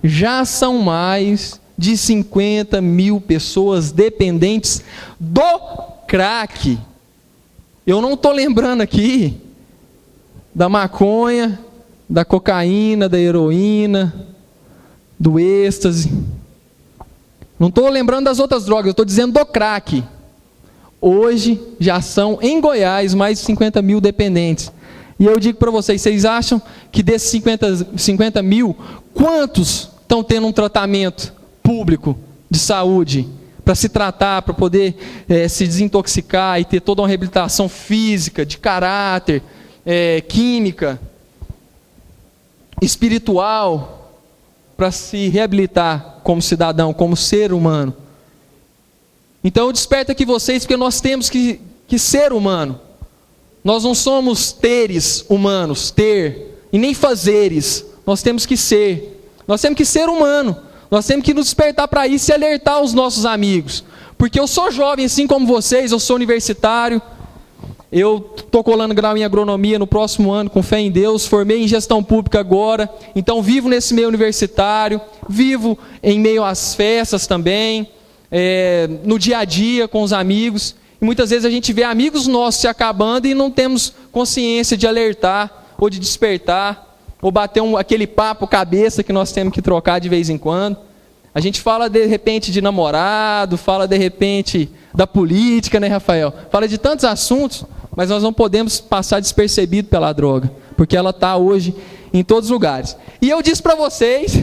já são mais de 50 mil pessoas dependentes do crack. Eu não estou lembrando aqui da maconha, da cocaína, da heroína, do êxtase. Não estou lembrando das outras drogas, eu estou dizendo do crack. Hoje já são, em Goiás, mais de 50 mil dependentes. E eu digo para vocês, vocês acham que desses 50 mil, quantos estão tendo um tratamento público de saúde, para se tratar, para poder se desintoxicar e ter toda uma reabilitação física, de caráter, química, espiritual, para se reabilitar como cidadão, como ser humano? Então eu desperto aqui vocês, porque nós temos que ser humano. Nós não somos teres humanos, e nem fazeres. Nós temos que ser. Nós temos que ser humano. Nós temos que nos despertar para isso e alertar os nossos amigos. Porque eu sou jovem assim como vocês, eu sou universitário. Eu estou colando grau em agronomia no próximo ano, com fé em Deus. Formei em gestão pública agora. Então vivo nesse meio universitário, vivo em meio às festas também, no dia a dia com os amigos. E muitas vezes a gente vê amigos nossos se acabando e não temos consciência de alertar ou de despertar, ou bater aquele papo cabeça que nós temos que trocar de vez em quando. A gente fala de repente de namorado, fala de repente da política, né, Rafael? Fala de tantos assuntos, mas nós não podemos passar despercebido pela droga, porque ela está hoje em todos os lugares. E eu disse para vocês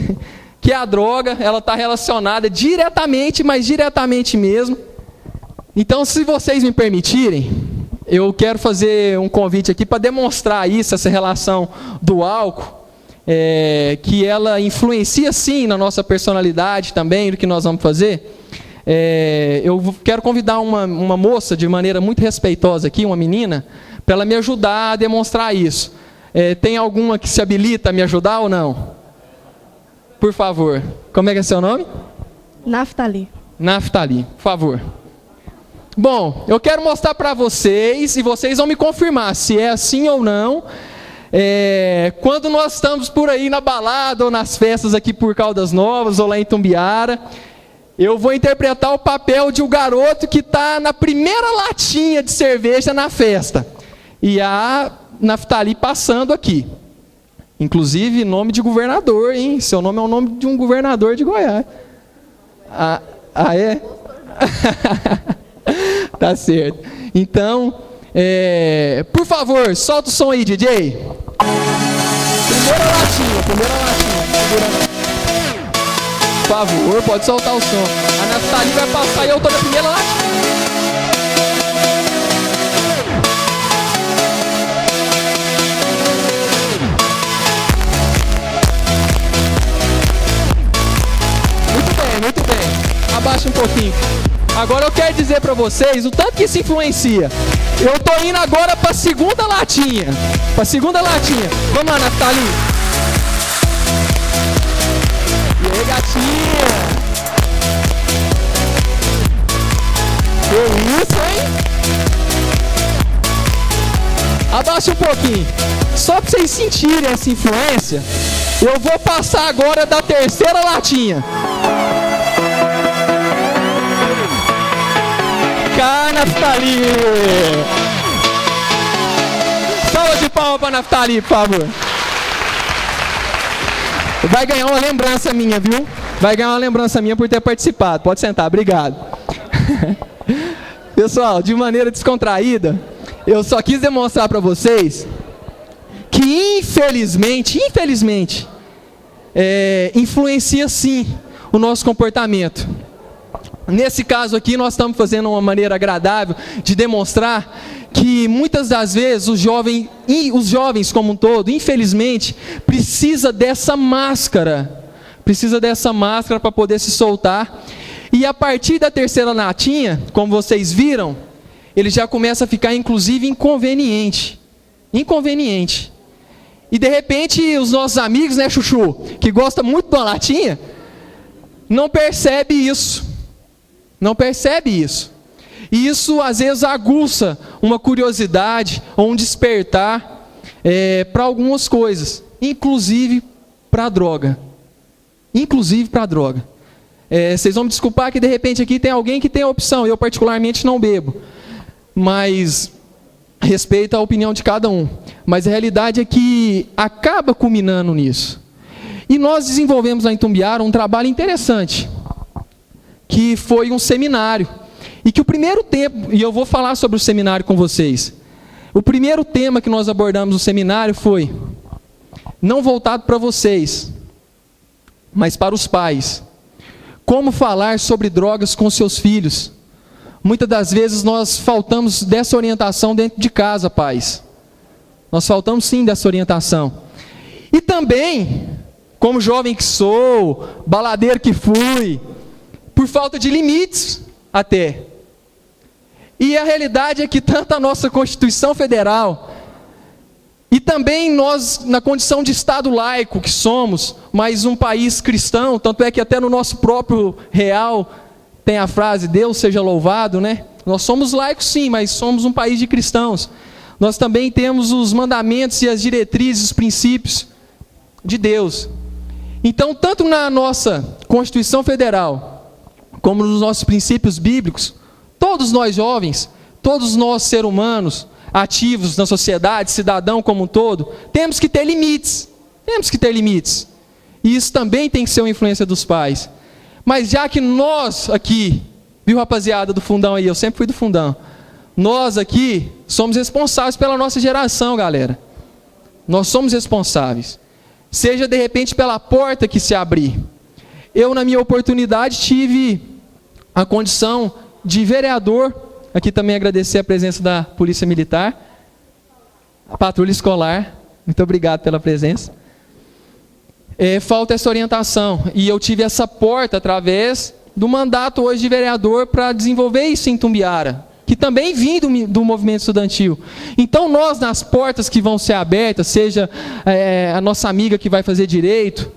que a droga, ela está relacionada diretamente, mas diretamente mesmo. Então, se vocês me permitirem, eu quero fazer um convite aqui para demonstrar isso, essa relação do álcool, que ela influencia sim na nossa personalidade também, no que nós vamos fazer. Eu quero convidar uma moça de maneira muito respeitosa aqui, uma menina, para ela me ajudar a demonstrar isso. Tem alguma que se habilita a me ajudar ou não? Por favor. Como é que é seu nome? Naftali. Naftali, por favor. Bom, eu quero mostrar para vocês, e vocês vão me confirmar se é assim ou não. Quando nós estamos por aí na balada ou nas festas aqui por Caldas Novas ou lá em Tumbiara, eu vou interpretar o papel de um garoto que está na primeira latinha de cerveja na festa. E a Naftali passando aqui. Inclusive nome de governador, hein? Seu nome é o nome de um governador de Goiás. É? Tá certo. Então, por favor, solta o som aí, DJ. Primeira latinha. Por favor, pode soltar o som. A Naftali vai passar e eu tô na primeira latinha. Muito bem. Abaixa um pouquinho. Agora eu quero dizer para vocês o tanto que isso influencia. Eu tô indo agora para a segunda latinha. Vamos lá, Naftali. E aí, gatinha? Que isso, hein? Abaixa um pouquinho. Só para vocês sentirem essa influência, eu vou passar agora da terceira latinha. Naftali! Salva de palmas para Naftali, por favor. Vai ganhar uma lembrança minha, viu? Vai ganhar uma lembrança minha por ter participado. Pode sentar, obrigado. Pessoal, de maneira descontraída, eu só quis demonstrar para vocês que infelizmente, influencia sim o nosso comportamento. Nesse caso aqui, nós estamos fazendo uma maneira agradável de demonstrar que muitas das vezes os jovens como um todo, infelizmente, precisa dessa máscara para poder se soltar. E a partir da terceira latinha, como vocês viram, ele já começa a ficar inclusive inconveniente. E de repente os nossos amigos, né, Chuchu, que gostam muito de uma latinha, não percebe isso. E isso às vezes aguça uma curiosidade ou um despertar para algumas coisas, inclusive para a droga. Vocês vão me desculpar que de repente aqui tem alguém que tem a opção, eu particularmente não bebo, mas respeito a opinião de cada um. Mas a realidade é que acaba culminando nisso. E nós desenvolvemos lá em Tumbiara um trabalho interessante, que foi um seminário, e que o primeiro tempo, e eu vou falar sobre o seminário com vocês, o primeiro tema que nós abordamos no seminário foi, não voltado para vocês, mas para os pais, como falar sobre drogas com seus filhos. Muitas das vezes nós faltamos dessa orientação dentro de casa, pais, nós faltamos sim dessa orientação, e também, como jovem que sou, baladeiro que fui, por falta de limites até. E a realidade é que tanto a nossa Constituição Federal e também nós, na condição de Estado laico que somos, mas um país cristão, tanto é que até no nosso próprio real tem a frase, Deus seja louvado, né? Nós somos laicos sim, mas somos um país de cristãos. Nós também temos os mandamentos e as diretrizes, os princípios de Deus. Então, tanto na nossa Constituição Federal, como nos nossos princípios bíblicos, todos nós jovens, todos nós seres humanos, ativos na sociedade, cidadão como um todo, temos que ter limites. Temos que ter limites. E isso também tem que ser uma influência dos pais. Mas já que nós aqui, viu rapaziada do fundão aí, eu sempre fui do fundão, nós aqui somos responsáveis pela nossa geração, galera. Nós somos responsáveis. Seja de repente pela porta que se abrir. Eu, na minha oportunidade, tive a condição de vereador. Aqui também agradecer a presença da Polícia Militar, a Patrulha Escolar. Muito obrigado pela presença. Falta essa orientação. E eu tive essa porta através do mandato hoje de vereador para desenvolver isso em Itumbiara, que também vem do movimento estudantil. Então nós, nas portas que vão ser abertas, seja a nossa amiga que vai fazer direito,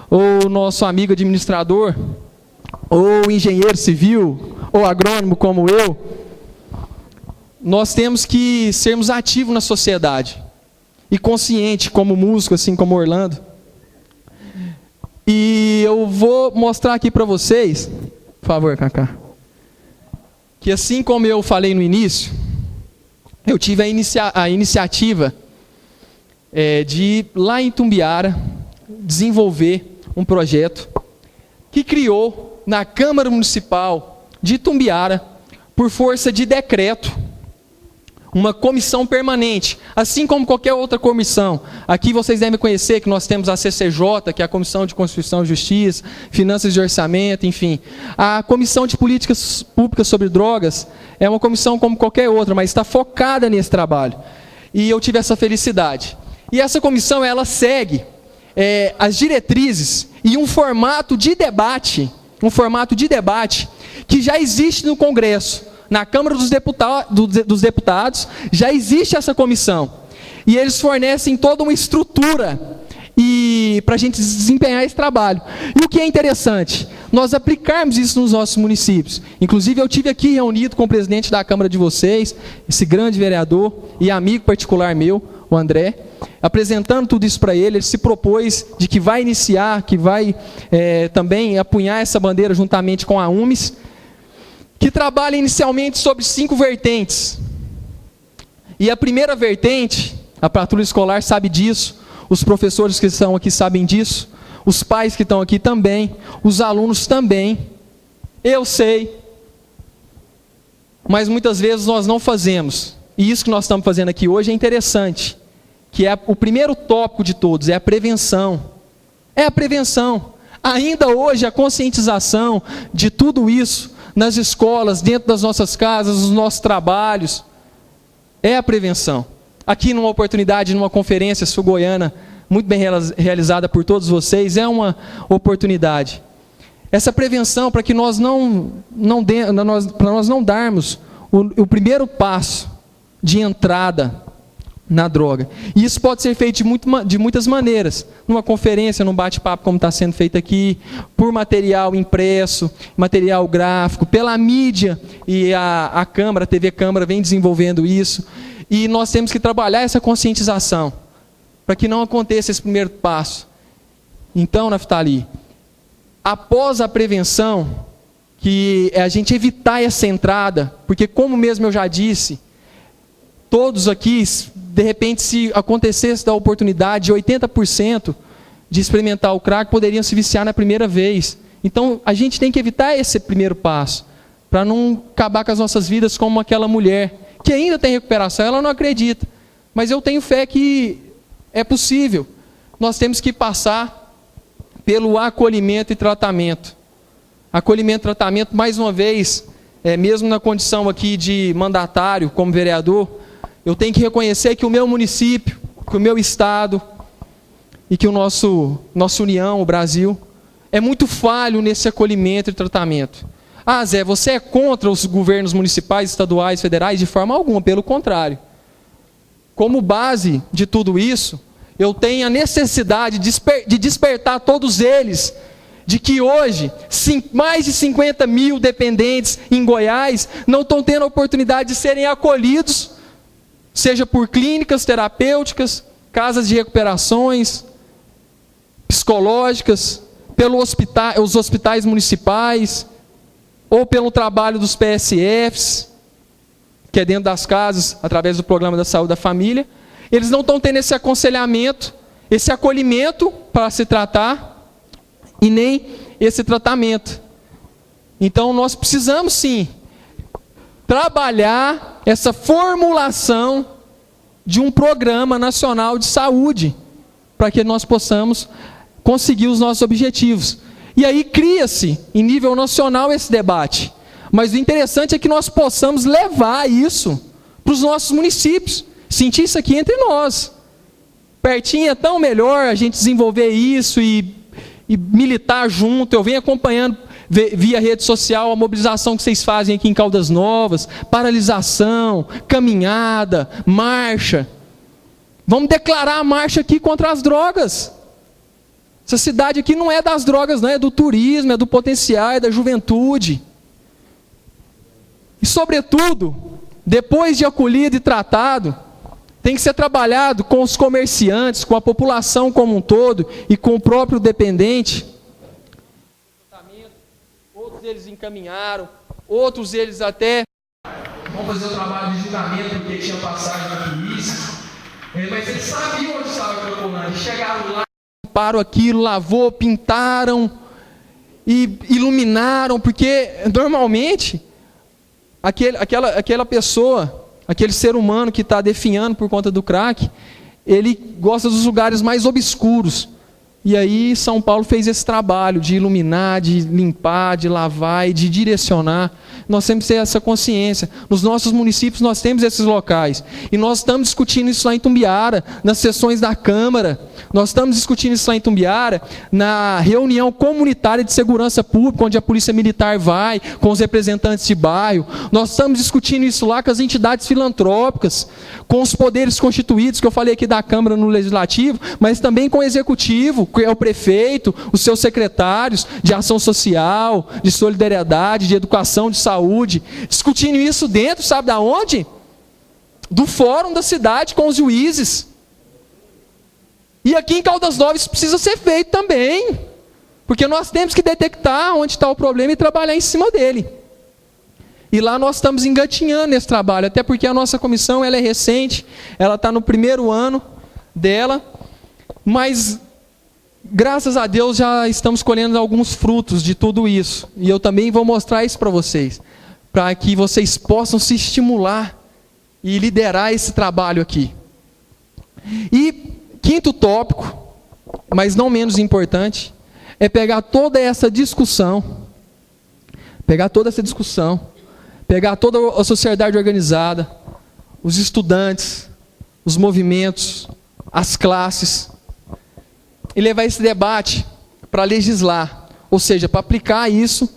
ou nosso amigo administrador, ou engenheiro civil, ou agrônomo como eu, nós temos que sermos ativos na sociedade, e consciente como músico, assim como Orlando. E eu vou mostrar aqui para vocês, por favor, Cacá, que assim como eu falei no início, eu tive a iniciativa de, lá em Itumbiara, desenvolver um projeto que criou na Câmara Municipal de Itumbiara, por força de decreto, uma comissão permanente, assim como qualquer outra comissão. Aqui vocês devem conhecer que nós temos a CCJ, que é a Comissão de Constituição e Justiça, Finanças de Orçamento, enfim. A Comissão de Políticas Públicas sobre Drogas é uma comissão como qualquer outra, mas está focada nesse trabalho. E eu tive essa felicidade. E essa comissão, ela segue as diretrizes e um formato de debate que já existe no Congresso. Na Câmara dos Deputados já existe essa comissão. E eles fornecem toda uma estrutura para a gente desempenhar esse trabalho. E o que é interessante, nós aplicarmos isso nos nossos municípios. Inclusive eu tive aqui reunido com o presidente da Câmara de vocês, esse grande vereador e amigo particular meu, o André, apresentando tudo isso para ele. Ele se propôs de que vai iniciar, que vai também apunhar essa bandeira juntamente com a UMES, que trabalha inicialmente sobre 5 vertentes. E a primeira vertente, a Patrulha Escolar sabe disso, os professores que estão aqui sabem disso, os pais que estão aqui também, os alunos também, eu sei, mas muitas vezes nós não fazemos. E isso que nós estamos fazendo aqui hoje é interessante, que é o primeiro tópico de todos, é a prevenção. É a prevenção. Ainda hoje a conscientização de tudo isso, nas escolas, dentro das nossas casas, nos nossos trabalhos, é a prevenção. Aqui numa oportunidade, numa conferência sul-goiana, muito bem realizada por todos vocês, é uma oportunidade. Essa prevenção para que nós não darmos o primeiro passo de entrada na droga. E isso pode ser feito de muitas maneiras. Numa conferência, num bate-papo como está sendo feito aqui, por material impresso, material gráfico, pela mídia, e a Câmara, a TV Câmara vem desenvolvendo isso. E nós temos que trabalhar essa conscientização, para que não aconteça esse primeiro passo. Então, Naftali, após a prevenção, que é a gente evitar essa entrada, porque como mesmo eu já disse, todos aqui, de repente, se acontecesse da oportunidade, 80% de experimentar o crack poderiam se viciar na primeira vez. Então, a gente tem que evitar esse primeiro passo, para não acabar com as nossas vidas como aquela mulher, que ainda tem recuperação, ela não acredita. Mas eu tenho fé que é possível. Nós temos que passar pelo acolhimento e tratamento. Acolhimento e tratamento, mais uma vez, mesmo na condição aqui de mandatário, como vereador, eu tenho que reconhecer que o meu município, que o meu estado e que nossa União, o Brasil, é muito falho nesse acolhimento e tratamento. Ah, Zé, você é contra os governos municipais, estaduais, federais? De forma alguma, pelo contrário. Como base de tudo isso, eu tenho a necessidade de despertar todos eles de que hoje mais de 50 mil dependentes em Goiás não estão tendo a oportunidade de serem acolhidos, seja por clínicas terapêuticas, casas de recuperações psicológicas, pelos hospitais municipais, ou pelo trabalho dos PSFs, que é dentro das casas, através do Programa da Saúde da Família. Eles não estão tendo esse aconselhamento, esse acolhimento para se tratar, e nem esse tratamento. Então nós precisamos sim trabalhar essa formulação de um programa nacional de saúde, para que nós possamos conseguir os nossos objetivos. E aí cria-se, em nível nacional, esse debate. Mas o interessante é que nós possamos levar isso para os nossos municípios, sentir isso aqui entre nós. Pertinho é tão melhor a gente desenvolver isso e militar junto. Eu venho acompanhando via rede social a mobilização que vocês fazem aqui em Caldas Novas, paralisação, caminhada, marcha. Vamos declarar a marcha aqui contra as drogas. Essa cidade aqui não é das drogas, não, é do turismo, é do potencial, é da juventude. E sobretudo, depois de acolhido e tratado, tem que ser trabalhado com os comerciantes, com a população como um todo e com o próprio dependente. Outros eles encaminharam, outros eles até vão fazer o trabalho de julgamento porque tinha passagem na polícia. Mas eles sabiam onde estava o Cracolândia. Eles chegaram lá, limparam aquilo, lavou, pintaram e iluminaram, porque normalmente aquela pessoa, aquele ser humano que está definhando por conta do crack, ele gosta dos lugares mais obscuros. E aí São Paulo fez esse trabalho de iluminar, de limpar, de lavar e de direcionar. Nós temos que ter essa consciência. Nos nossos municípios nós temos esses locais. E nós estamos discutindo isso lá em Itumbiara, nas sessões da Câmara. Nós estamos discutindo isso lá em Itumbiara, na reunião comunitária de segurança pública, onde a Polícia Militar vai, com os representantes de bairro. Nós estamos discutindo isso lá com as entidades filantrópicas, com os poderes constituídos, que eu falei aqui da Câmara no Legislativo, mas também com o Executivo, que é o prefeito, os seus secretários de ação social, de solidariedade, de educação, de saúde, discutindo isso dentro, sabe da onde? Do fórum da cidade com os juízes. E aqui em Caldas Novas isso precisa ser feito também, porque nós temos que detectar onde está o problema e trabalhar em cima dele. E lá nós estamos engatinhando nesse trabalho, até porque a nossa comissão ela é recente, ela está no primeiro ano dela, mas graças a Deus já estamos colhendo alguns frutos de tudo isso. E eu também vou mostrar isso para vocês, para que vocês possam se estimular e liderar esse trabalho aqui. E quinto tópico, mas não menos importante, é pegar toda essa discussão, pegar toda a sociedade organizada, os estudantes, os movimentos, as classes, e levar esse debate para legislar, ou seja, para aplicar isso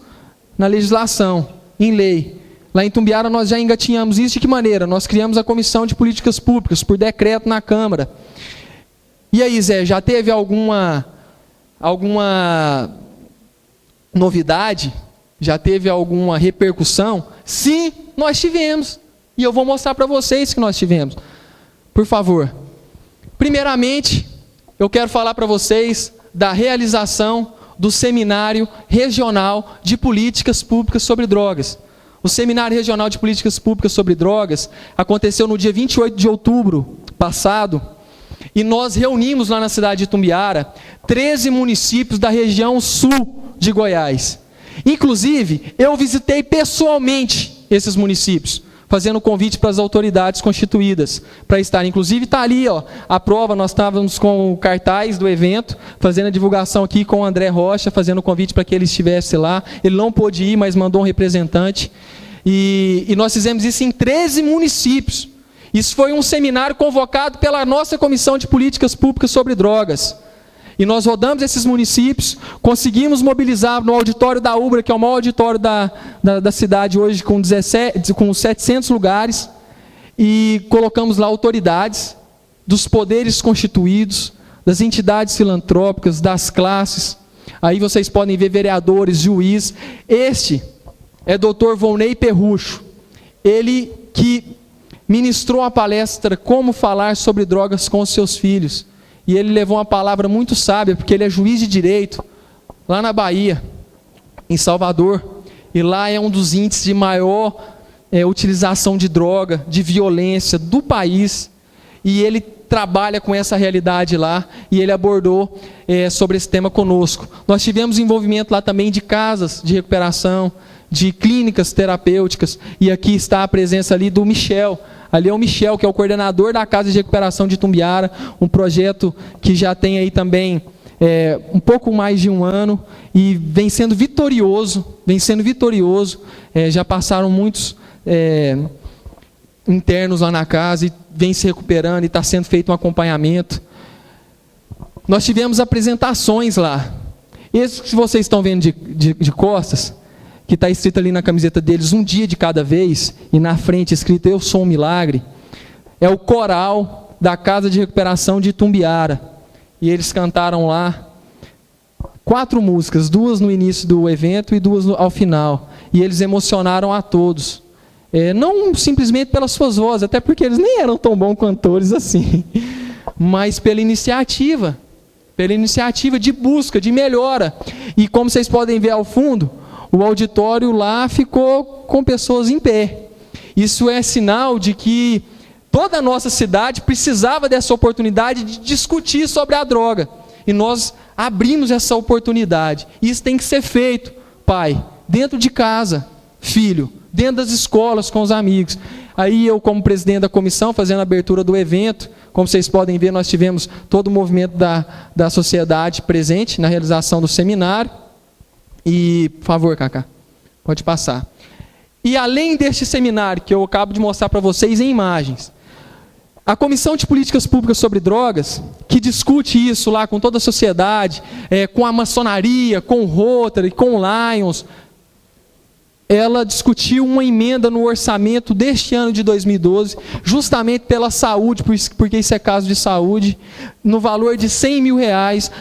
na legislação, em lei. Lá em Itumbiara nós já engatinhamos isso. De que maneira? Nós criamos a Comissão de Políticas Públicas, por decreto na Câmara. E aí, Zé, já teve alguma novidade? Já teve alguma repercussão? Sim, nós tivemos. E eu vou mostrar para vocês que nós tivemos. Por favor. Primeiramente, eu quero falar para vocês da realização do Seminário Regional de Políticas Públicas sobre Drogas. O Seminário Regional de Políticas Públicas sobre Drogas aconteceu no dia 28 de outubro passado, e nós reunimos lá na cidade de Itumbiara 13 municípios da região sul de Goiás. Inclusive, eu visitei pessoalmente esses municípios, fazendo convite para as autoridades constituídas para estar. Inclusive está ali, ó, a prova. Nós estávamos com o cartaz do evento, fazendo a divulgação aqui com o André Rocha, fazendo o convite para que ele estivesse lá. Ele não pôde ir, mas mandou um representante. E nós fizemos isso em 13 municípios. Isso foi um seminário convocado pela nossa Comissão de Políticas Públicas sobre Drogas. E nós rodamos esses municípios, conseguimos mobilizar no auditório da Ubra, que é o maior auditório da cidade hoje, com 700 lugares, e colocamos lá autoridades dos poderes constituídos, das entidades filantrópicas, das classes, Aí vocês podem ver vereadores, juiz. Este é Dr. Volney Perrucho. Ele que ministrou a palestra Como Falar sobre Drogas com os Seus Filhos. E ele levou uma palavra muito sábia, porque ele é juiz de direito, lá na Bahia, em Salvador. E lá é um dos índices de maior utilização de droga, de violência do país. E ele trabalha com essa realidade lá, e ele abordou sobre esse tema conosco. Nós tivemos envolvimento lá também de casas de recuperação, de clínicas terapêuticas, e aqui está a presença ali do Michel. Ali é o Michel, que é o coordenador da Casa de Recuperação de Itumbiara, um projeto que já tem aí também um pouco mais de um ano, e vem sendo vitorioso, já passaram muitos internos lá na casa, e vem se recuperando, e está sendo feito um acompanhamento. Nós tivemos apresentações lá. Esse que vocês estão vendo de costas, que está escrito ali na camiseta deles, um dia de cada vez, e na frente escrito Eu Sou um Milagre, é o coral da Casa de Recuperação de Itumbiara. E eles cantaram lá 4 músicas, 2 no início do evento e 2 ao final. E eles emocionaram a todos. Não simplesmente pelas suas vozes, até porque eles nem eram tão bons cantores assim, mas pela iniciativa de busca, de melhora. E como vocês podem ver ao fundo, o auditório lá ficou com pessoas em pé. Isso é sinal de que toda a nossa cidade precisava dessa oportunidade de discutir sobre a droga. E nós abrimos essa oportunidade. Isso tem que ser feito, pai, dentro de casa, filho, dentro das escolas, com os amigos. Aí eu, como presidente da comissão, fazendo a abertura do evento, como vocês podem ver, nós tivemos todo o movimento da sociedade presente na realização do seminário. E, por favor, Cacá, pode passar. E além deste seminário, que eu acabo de mostrar para vocês em imagens, a Comissão de Políticas Públicas sobre Drogas, que discute isso lá com toda a sociedade, com a maçonaria, com o Rotary, com o Lions, ela discutiu uma emenda no orçamento deste ano de 2012, justamente pela saúde, porque isso é caso de saúde, no valor de R$100 mil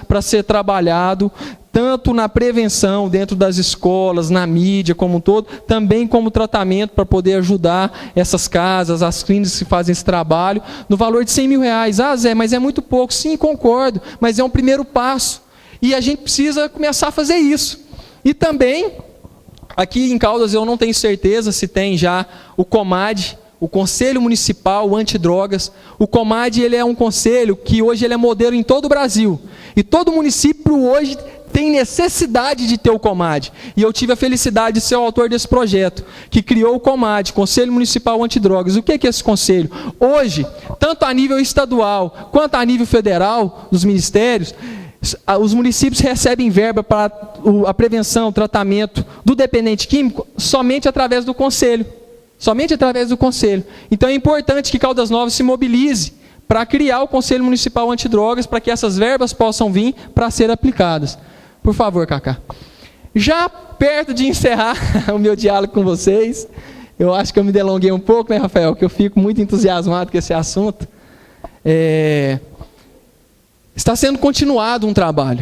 para ser trabalhado, tanto na prevenção dentro das escolas, na mídia como um todo, também como tratamento para poder ajudar essas casas, as clínicas que fazem esse trabalho, no valor de R$100 mil. Ah, Zé, mas é muito pouco. Sim, concordo, mas é um primeiro passo. E a gente precisa começar a fazer isso. E também, aqui em Caldas eu não tenho certeza se tem já o COMAD, o Conselho Municipal Antidrogas. O COMAD ele é um conselho que hoje ele é modelo em todo o Brasil. E todo município hoje tem necessidade de ter o COMAD. E eu tive a felicidade de ser o autor desse projeto, que criou o COMAD, Conselho Municipal Antidrogas. O que é esse conselho? Hoje, tanto a nível estadual quanto a nível federal, dos ministérios, os municípios recebem verba para a prevenção, o tratamento do dependente químico somente através do conselho. Somente através do conselho. Então é importante que Caldas Novas se mobilize para criar o Conselho Municipal Antidrogas, para que essas verbas possam vir para ser aplicadas. Por favor, Cacá. Já perto de encerrar o meu diálogo com vocês, eu acho que eu me delonguei um pouco, né, Rafael? Que eu fico muito entusiasmado com esse assunto. Está sendo continuado um trabalho.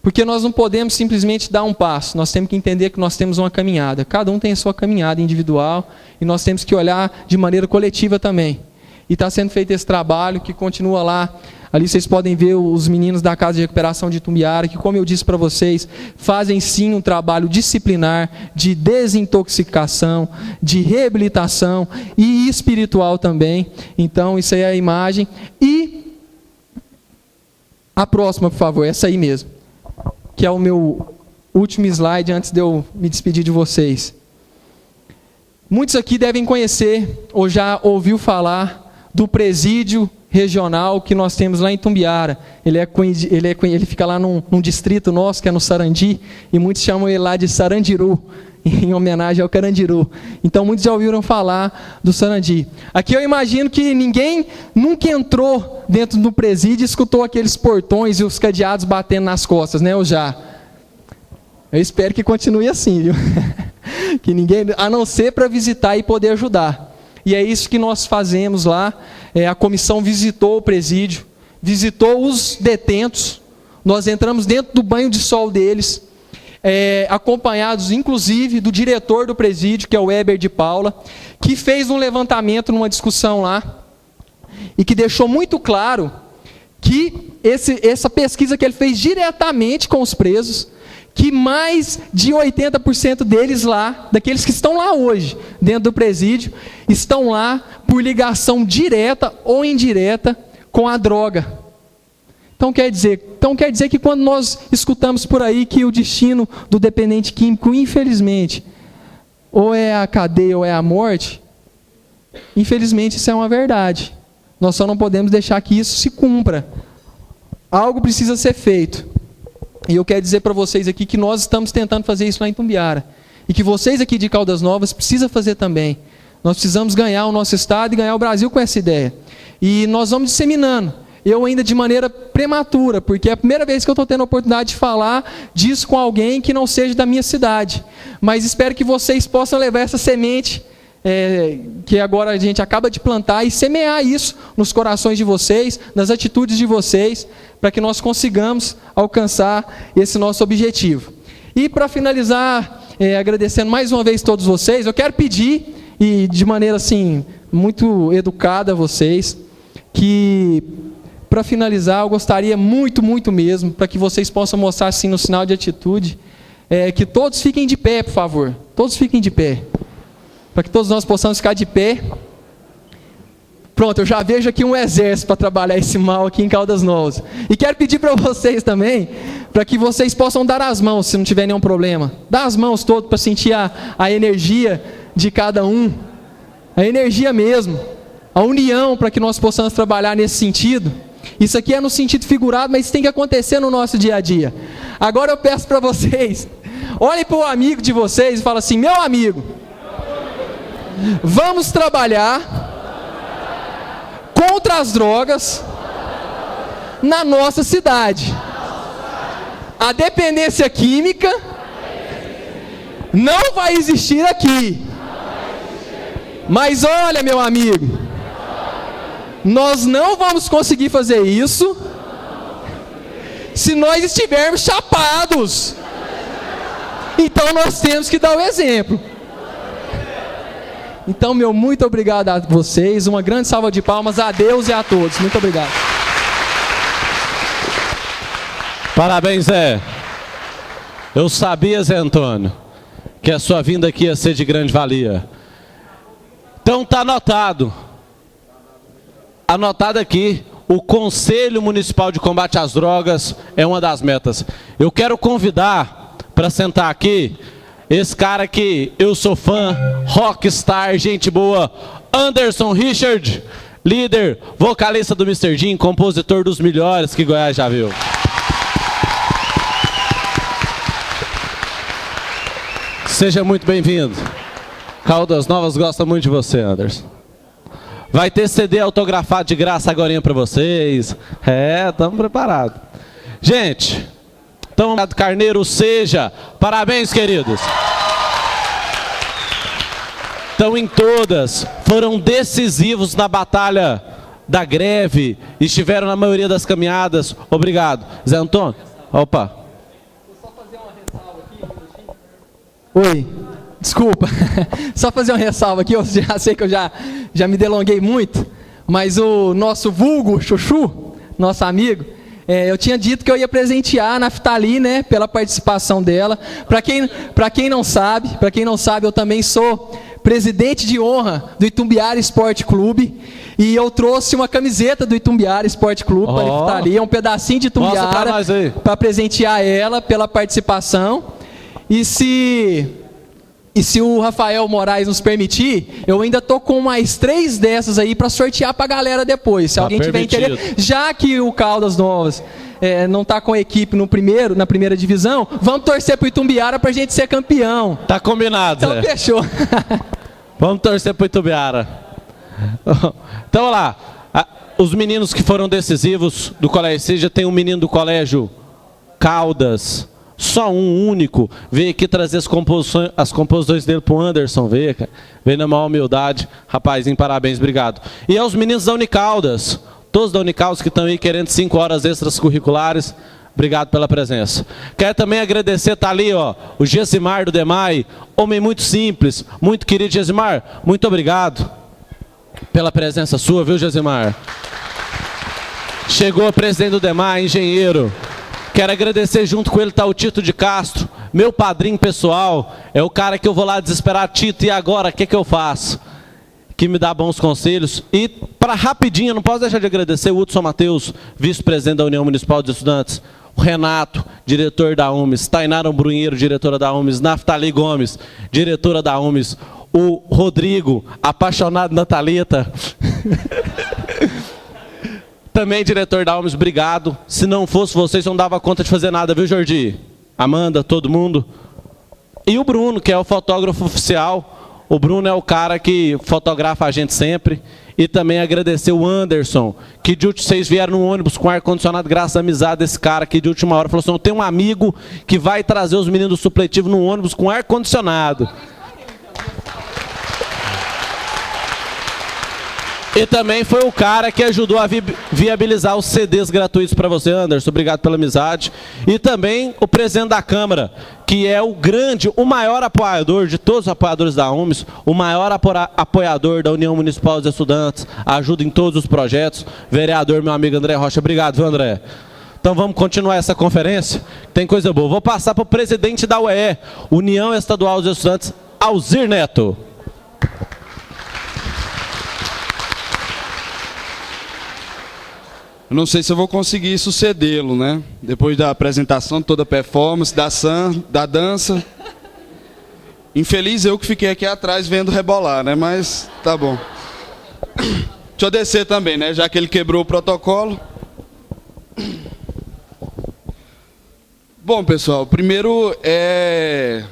Porque nós não podemos simplesmente dar um passo. Nós temos que entender que nós temos uma caminhada. Cada um tem a sua caminhada individual e nós temos que olhar de maneira coletiva também. E está sendo feito esse trabalho que continua lá. Ali vocês podem ver os meninos da Casa de Recuperação de Itumbiara, que, como eu disse para vocês, fazem sim um trabalho disciplinar de desintoxicação, de reabilitação e espiritual também. Então, isso aí é a imagem. E a próxima, por favor, essa aí mesmo, que é o meu último slide antes de eu me despedir de vocês. Muitos aqui devem conhecer ou já ouviu falar do presídio regional que nós temos lá em Itumbiara. Ele fica lá num distrito nosso, que é no Sarandi, e muitos chamam ele lá de Sarandiru, em homenagem ao Carandiru. Então muitos já ouviram falar do Sarandi. Aqui eu imagino que ninguém nunca entrou dentro do presídio e escutou aqueles portões e os cadeados batendo nas costas, né? Eu espero que continue assim, viu? Que ninguém, a não ser para visitar e poder ajudar. E é isso que nós fazemos lá. A comissão visitou o presídio, visitou os detentos, nós entramos dentro do banho de sol deles, acompanhados inclusive do diretor do presídio, que é o Weber de Paula, que fez um levantamento numa discussão lá, e que deixou muito claro que essa pesquisa que ele fez diretamente com os presos, que mais de 80% deles lá, daqueles que estão lá hoje, dentro do presídio, estão lá por ligação direta ou indireta com a droga. Então quer dizer que quando nós escutamos por aí que o destino do dependente químico, infelizmente, ou é a cadeia ou é a morte, infelizmente isso é uma verdade. Nós só não podemos deixar que isso se cumpra. Algo precisa ser feito. E eu quero dizer para vocês aqui que nós estamos tentando fazer isso lá em Itumbiara. E que vocês aqui de Caldas Novas precisam fazer também. Nós precisamos ganhar o nosso estado e ganhar o Brasil com essa ideia. E nós vamos disseminando. Eu ainda de maneira prematura, porque é a primeira vez que eu estou tendo a oportunidade de falar disso com alguém que não seja da minha cidade. Mas espero que vocês possam levar essa semente, que agora a gente acaba de plantar, e semear isso nos corações de vocês, nas atitudes de vocês, para que nós consigamos alcançar esse nosso objetivo. E para finalizar, agradecendo mais uma vez todos vocês, eu quero pedir, e de maneira assim, muito educada a vocês, que para finalizar eu gostaria muito, muito mesmo, para que vocês possam mostrar assim no sinal de atitude, que todos fiquem de pé, por favor, todos fiquem de pé, para que todos nós possamos ficar de pé. Pronto, eu já vejo aqui um exército para trabalhar esse mal aqui em Caldas Novas. E quero pedir para vocês também, para que vocês possam dar as mãos, se não tiver nenhum problema. Dar as mãos todas para sentir a energia de cada um. A energia mesmo. A união para que nós possamos trabalhar nesse sentido. Isso aqui é no sentido figurado, mas isso tem que acontecer no nosso dia a dia. Agora eu peço para vocês, olhem para o amigo de vocês e falem assim: meu amigo, vamos trabalhar contra as drogas na nossa cidade. A dependência química não vai existir aqui. Mas olha, meu amigo, nós não vamos conseguir fazer isso se nós estivermos chapados. Então nós temos que dar o exemplo. Então, meu muito obrigado a vocês, uma grande salva de palmas a Deus e a todos. Muito obrigado. Parabéns, Zé. Eu sabia, Zé Antônio, que a sua vinda aqui ia ser de grande valia. Então está anotado. Anotado aqui, o Conselho Municipal de Combate às Drogas é uma das metas. Eu quero convidar para sentar aqui esse cara que eu sou fã, rockstar, gente boa, Anderson Richard, líder, vocalista do Mr. Jim, compositor dos melhores que Goiás já viu. Seja muito bem-vindo. Caldas Novas gosta muito de você, Anderson. Vai ter CD autografado de graça agorinha para vocês. Estamos preparados. Gente, então, Carneiro seja. Parabéns, queridos. Então, em todas, foram decisivos na batalha da greve, estiveram na maioria das caminhadas. Obrigado. Zé Antônio? Opa. Vou só fazer uma ressalva aqui. Oi, desculpa. Só fazer uma ressalva aqui, eu já sei que eu já me delonguei muito, mas o nosso vulgo Chuchu, nosso amigo, eu tinha dito que eu ia presentear a Naftali, né, pela participação dela. Para quem não sabe, eu também sou presidente de honra do Itumbiara Esporte Clube, e eu trouxe uma camiseta do Itumbiara Esporte Clube para a Naftali, é um pedacinho de Itumbiara para presentear ela pela participação. E se o Rafael Moraes nos permitir, eu ainda tô com mais 3 dessas aí para sortear para a galera depois. Se alguém tiver interesse, já que o Caldas Novas não tá com a equipe na primeira divisão, vamos torcer pro Itumbiara pra gente ser campeão. Tá combinado, então, Zé. Fechou. Vamos torcer pro Itumbiara. Então, olha lá. Os meninos que foram decisivos do colégio Seja, tem um menino do colégio Caldas, só um único, veio aqui trazer as composições dele pro Anderson, veio na maior humildade. Rapazinho, parabéns, obrigado. E aos meninos da Unicaldas, todos da Unicaldas que estão aí querendo 5 horas extras curriculares, Obrigado pela presença. Quero também agradecer, tá ali, ó, o Gesimar do DEMAI, homem muito simples, muito querido. Gesimar, muito obrigado pela presença sua, viu, Gesimar? Chegou o presidente do DEMAI, engenheiro. Quero agradecer junto com ele, tá o Tito de Castro, meu padrinho pessoal, é o cara que eu vou lá desesperar. Tito, e agora, o que que eu faço? Que me dá bons conselhos. E, para rapidinho, não posso deixar de agradecer o Hudson Matheus, vice-presidente da União Municipal de Estudantes, o Renato, diretor da UMES, Tainara Brunheiro, diretora da UMES, Naftali Gomes, diretora da UMES, o Rodrigo, apaixonado na Thalita, também diretor da UMES, obrigado. Se não fosse vocês, eu não dava conta de fazer nada, viu, Jordi? Amanda, todo mundo. E o Bruno, que é o fotógrafo oficial. O Bruno é o cara que fotografa a gente sempre. E também agradecer o Anderson, que de último, vocês vieram no ônibus com ar-condicionado, graças à amizade desse cara que de última hora falou assim: eu tenho um amigo que vai trazer os meninos do supletivo no ônibus com ar-condicionado. E também foi o cara que ajudou a viabilizar os CDs gratuitos para você, Anderson. Obrigado pela amizade. E também o presidente da Câmara, que é o grande, o maior apoiador de todos os apoiadores da UMES, o maior apoiador da União Municipal dos Estudantes, ajuda em todos os projetos. Vereador, meu amigo André Rocha. Obrigado, viu, André? Então vamos continuar essa conferência, tem coisa boa. Vou passar para o presidente da UE, União Estadual dos Estudantes, Alzir Neto. Eu não sei se eu vou conseguir sucedê-lo, né? Depois da apresentação, toda a performance, da dança. Infeliz eu que fiquei aqui atrás vendo rebolar, né? Mas tá bom. Deixa eu descer também, né? Já que ele quebrou o protocolo. Bom, pessoal, primeiro é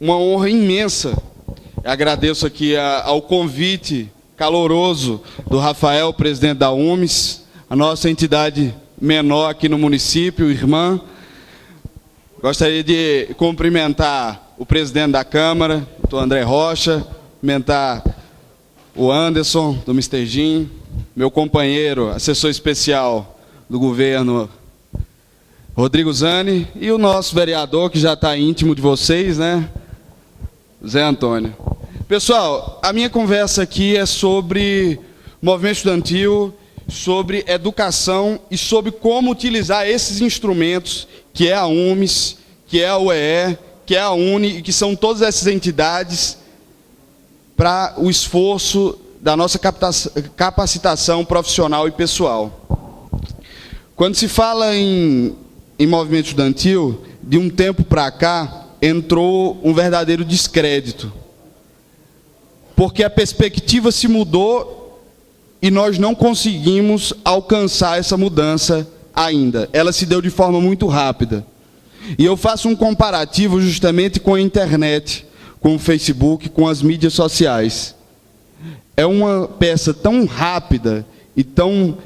uma honra imensa. Eu agradeço aqui ao convite caloroso do Rafael, presidente da UMES, a nossa entidade menor aqui no município, irmã. Gostaria de cumprimentar o presidente da Câmara, o André Rocha, cumprimentar o Anderson, do Mr. Jim, meu companheiro, assessor especial do governo, Rodrigo Zani, e o nosso vereador, que já está íntimo de vocês, né, Zé Antônio. Pessoal, a minha conversa aqui é sobre movimento estudantil, sobre educação e sobre como utilizar esses instrumentos, que é a UMES, que é a UE, que é a UNE, e que são todas essas entidades, para o esforço da nossa capacitação profissional e pessoal. Quando se fala em movimento estudantil, de um tempo para cá, entrou um verdadeiro descrédito, porque a perspectiva se mudou e nós não conseguimos alcançar essa mudança ainda. Ela se deu de forma muito rápida. E eu faço um comparativo justamente com a internet, com o Facebook, com as mídias sociais. É uma peça tão rápida e tão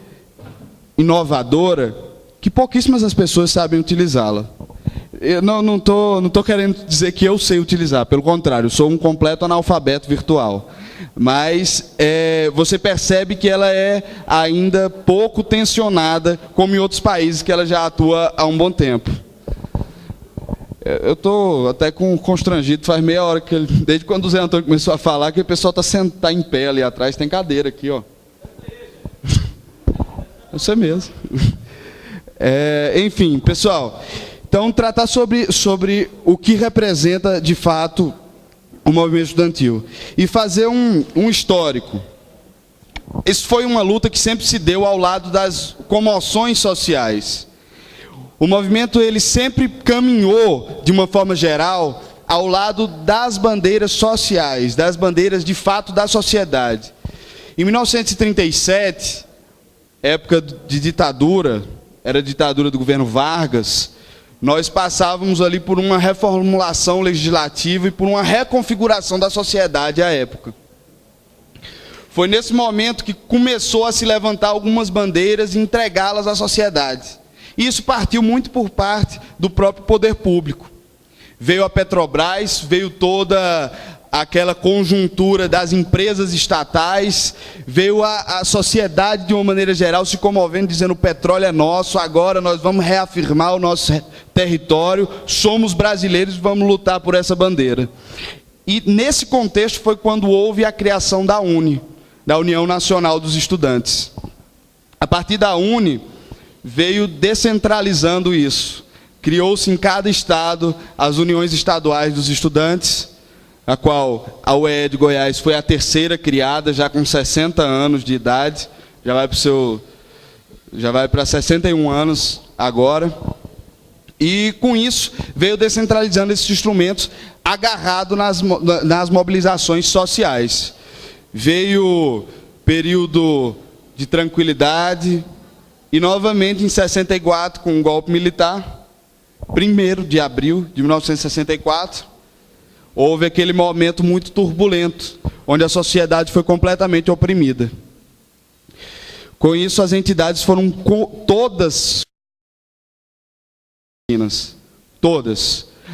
inovadora que pouquíssimas as pessoas sabem utilizá-la. Eu não tô querendo dizer que eu sei utilizar, pelo contrário, eu sou um completo analfabeto virtual. Mas você percebe que ela é ainda pouco tensionada, como em outros países que ela já atua há um bom tempo. Eu estou até constrangido, faz meia hora, desde quando o Zé Antônio começou a falar, que o pessoal está em pé ali atrás, tem cadeira aqui, ó. Você mesmo. Enfim, pessoal, então tratar sobre o que representa de fato o movimento estudantil e fazer um histórico. Isso foi uma luta que sempre se deu ao lado das comoções sociais. O movimento ele sempre caminhou, de uma forma geral, ao lado das bandeiras sociais, das bandeiras de fato da sociedade. Em 1937, época de ditadura, era a ditadura do governo Vargas, nós passávamos ali por uma reformulação legislativa e por uma reconfiguração da sociedade à época. Foi nesse momento que começou a se levantar algumas bandeiras e entregá-las à sociedade. Isso partiu muito por parte do próprio poder público. Veio a Petrobras, veio toda aquela conjuntura das empresas estatais, veio a sociedade de uma maneira geral se comovendo, dizendo: o petróleo é nosso, agora nós vamos reafirmar o nosso território, somos brasileiros, vamos lutar por essa bandeira. E nesse contexto foi quando houve a criação da UNE, da União Nacional dos Estudantes. A partir da UNE, veio descentralizando isso. Criou-se em cada estado as uniões estaduais dos estudantes, a qual a UE de Goiás foi a terceira criada, já com 60 anos de idade, já vai para 61 anos agora. E com isso veio descentralizando esses instrumentos, agarrado nas mobilizações sociais. Veio período de tranquilidade e novamente em 64, com um golpe militar, 1º de abril de 1964, houve aquele momento muito turbulento, onde a sociedade foi completamente oprimida. Com isso, as entidades foram todas.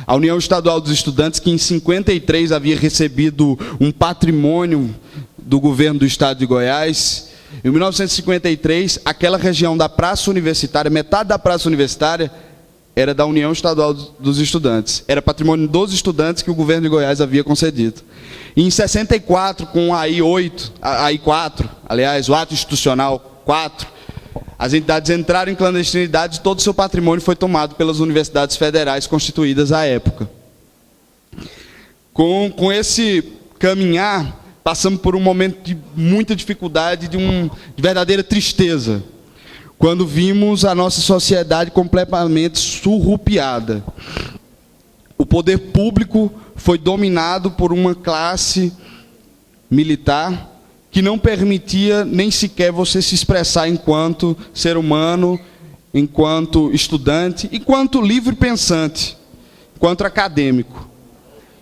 A União Estadual dos Estudantes, que em 53 havia recebido um patrimônio do governo do estado de Goiás, em 1953, aquela região da Praça Universitária, metade da Praça Universitária, era da União Estadual dos Estudantes. Era patrimônio dos estudantes que o governo de Goiás havia concedido. E em 64, com a AI4, aliás, o Ato Institucional 4, as entidades entraram em clandestinidade e todo o seu patrimônio foi tomado pelas universidades federais constituídas à época. Com esse caminhar, passamos por um momento de muita dificuldade, de verdadeira tristeza, quando vimos a nossa sociedade completamente surrupiada. O poder público foi dominado por uma classe militar que não permitia nem sequer você se expressar enquanto ser humano, enquanto estudante, enquanto livre pensante, enquanto acadêmico.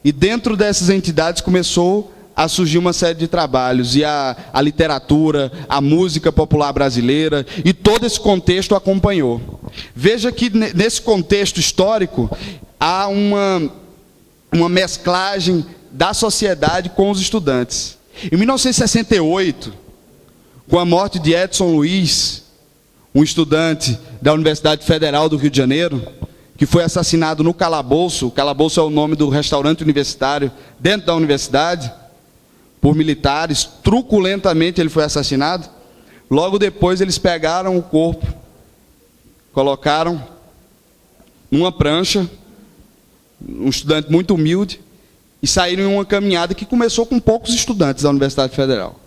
E dentro dessas entidades começou a surgir uma série de trabalhos, e a literatura, a música popular brasileira, e todo esse contexto acompanhou. Veja que nesse contexto histórico, há uma mesclagem da sociedade com os estudantes. Em 1968, com a morte de Edson Luiz, um estudante da Universidade Federal do Rio de Janeiro, que foi assassinado no Calabouço. O Calabouço é o nome do restaurante universitário dentro da universidade, por militares. Truculentamente ele foi assassinado. Logo depois eles pegaram o corpo, colocaram numa prancha, um estudante muito humilde, e saíram em uma caminhada que começou com poucos estudantes da Universidade Federal.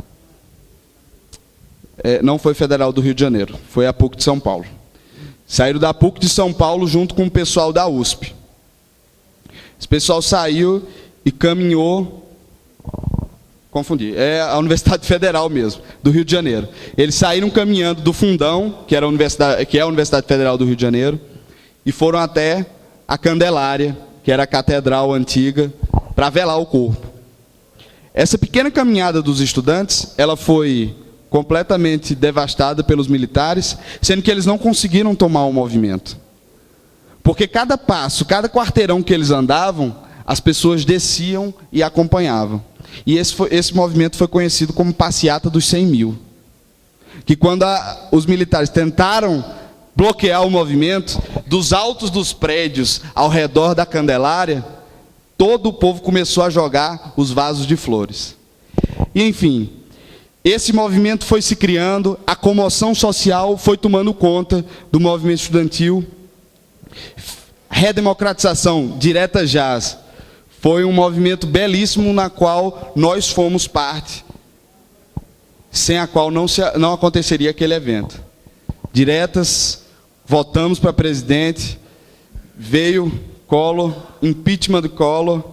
Não foi Federal do Rio de Janeiro, foi a PUC de São Paulo. Saíram da PUC de São Paulo junto com o pessoal da USP. Esse pessoal saiu e caminhou, confundi, é a Universidade Federal mesmo, do Rio de Janeiro. Eles saíram caminhando do Fundão, que é a Universidade Federal do Rio de Janeiro, e foram até a Candelária, que era a catedral antiga, para velar o corpo. Essa pequena caminhada dos estudantes, ela foi completamente devastada pelos militares, sendo que eles não conseguiram tomar o movimento. Porque cada passo, cada quarteirão que eles andavam, as pessoas desciam e acompanhavam. E esse movimento foi conhecido como Passeata dos 100 mil. Que quando os militares tentaram bloquear o movimento, dos altos dos prédios ao redor da Candelária, todo o povo começou a jogar os vasos de flores. E, enfim, esse movimento foi se criando, a comoção social foi tomando conta do movimento estudantil. Redemocratização, Direta Jazz, foi um movimento belíssimo na qual nós fomos parte, sem a qual não aconteceria aquele evento. Diretas, votamos para presidente, veio Collor, impeachment do Collor,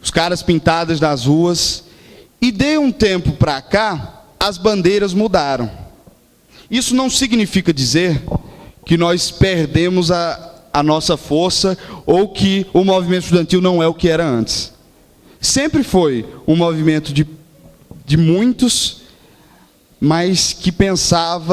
os caras pintados nas ruas, e de um tempo para cá, as bandeiras mudaram. Isso não significa dizer que nós perdemos a nossa força, ou que o movimento estudantil não é o que era antes. Sempre foi um movimento de muitos, mas que pensava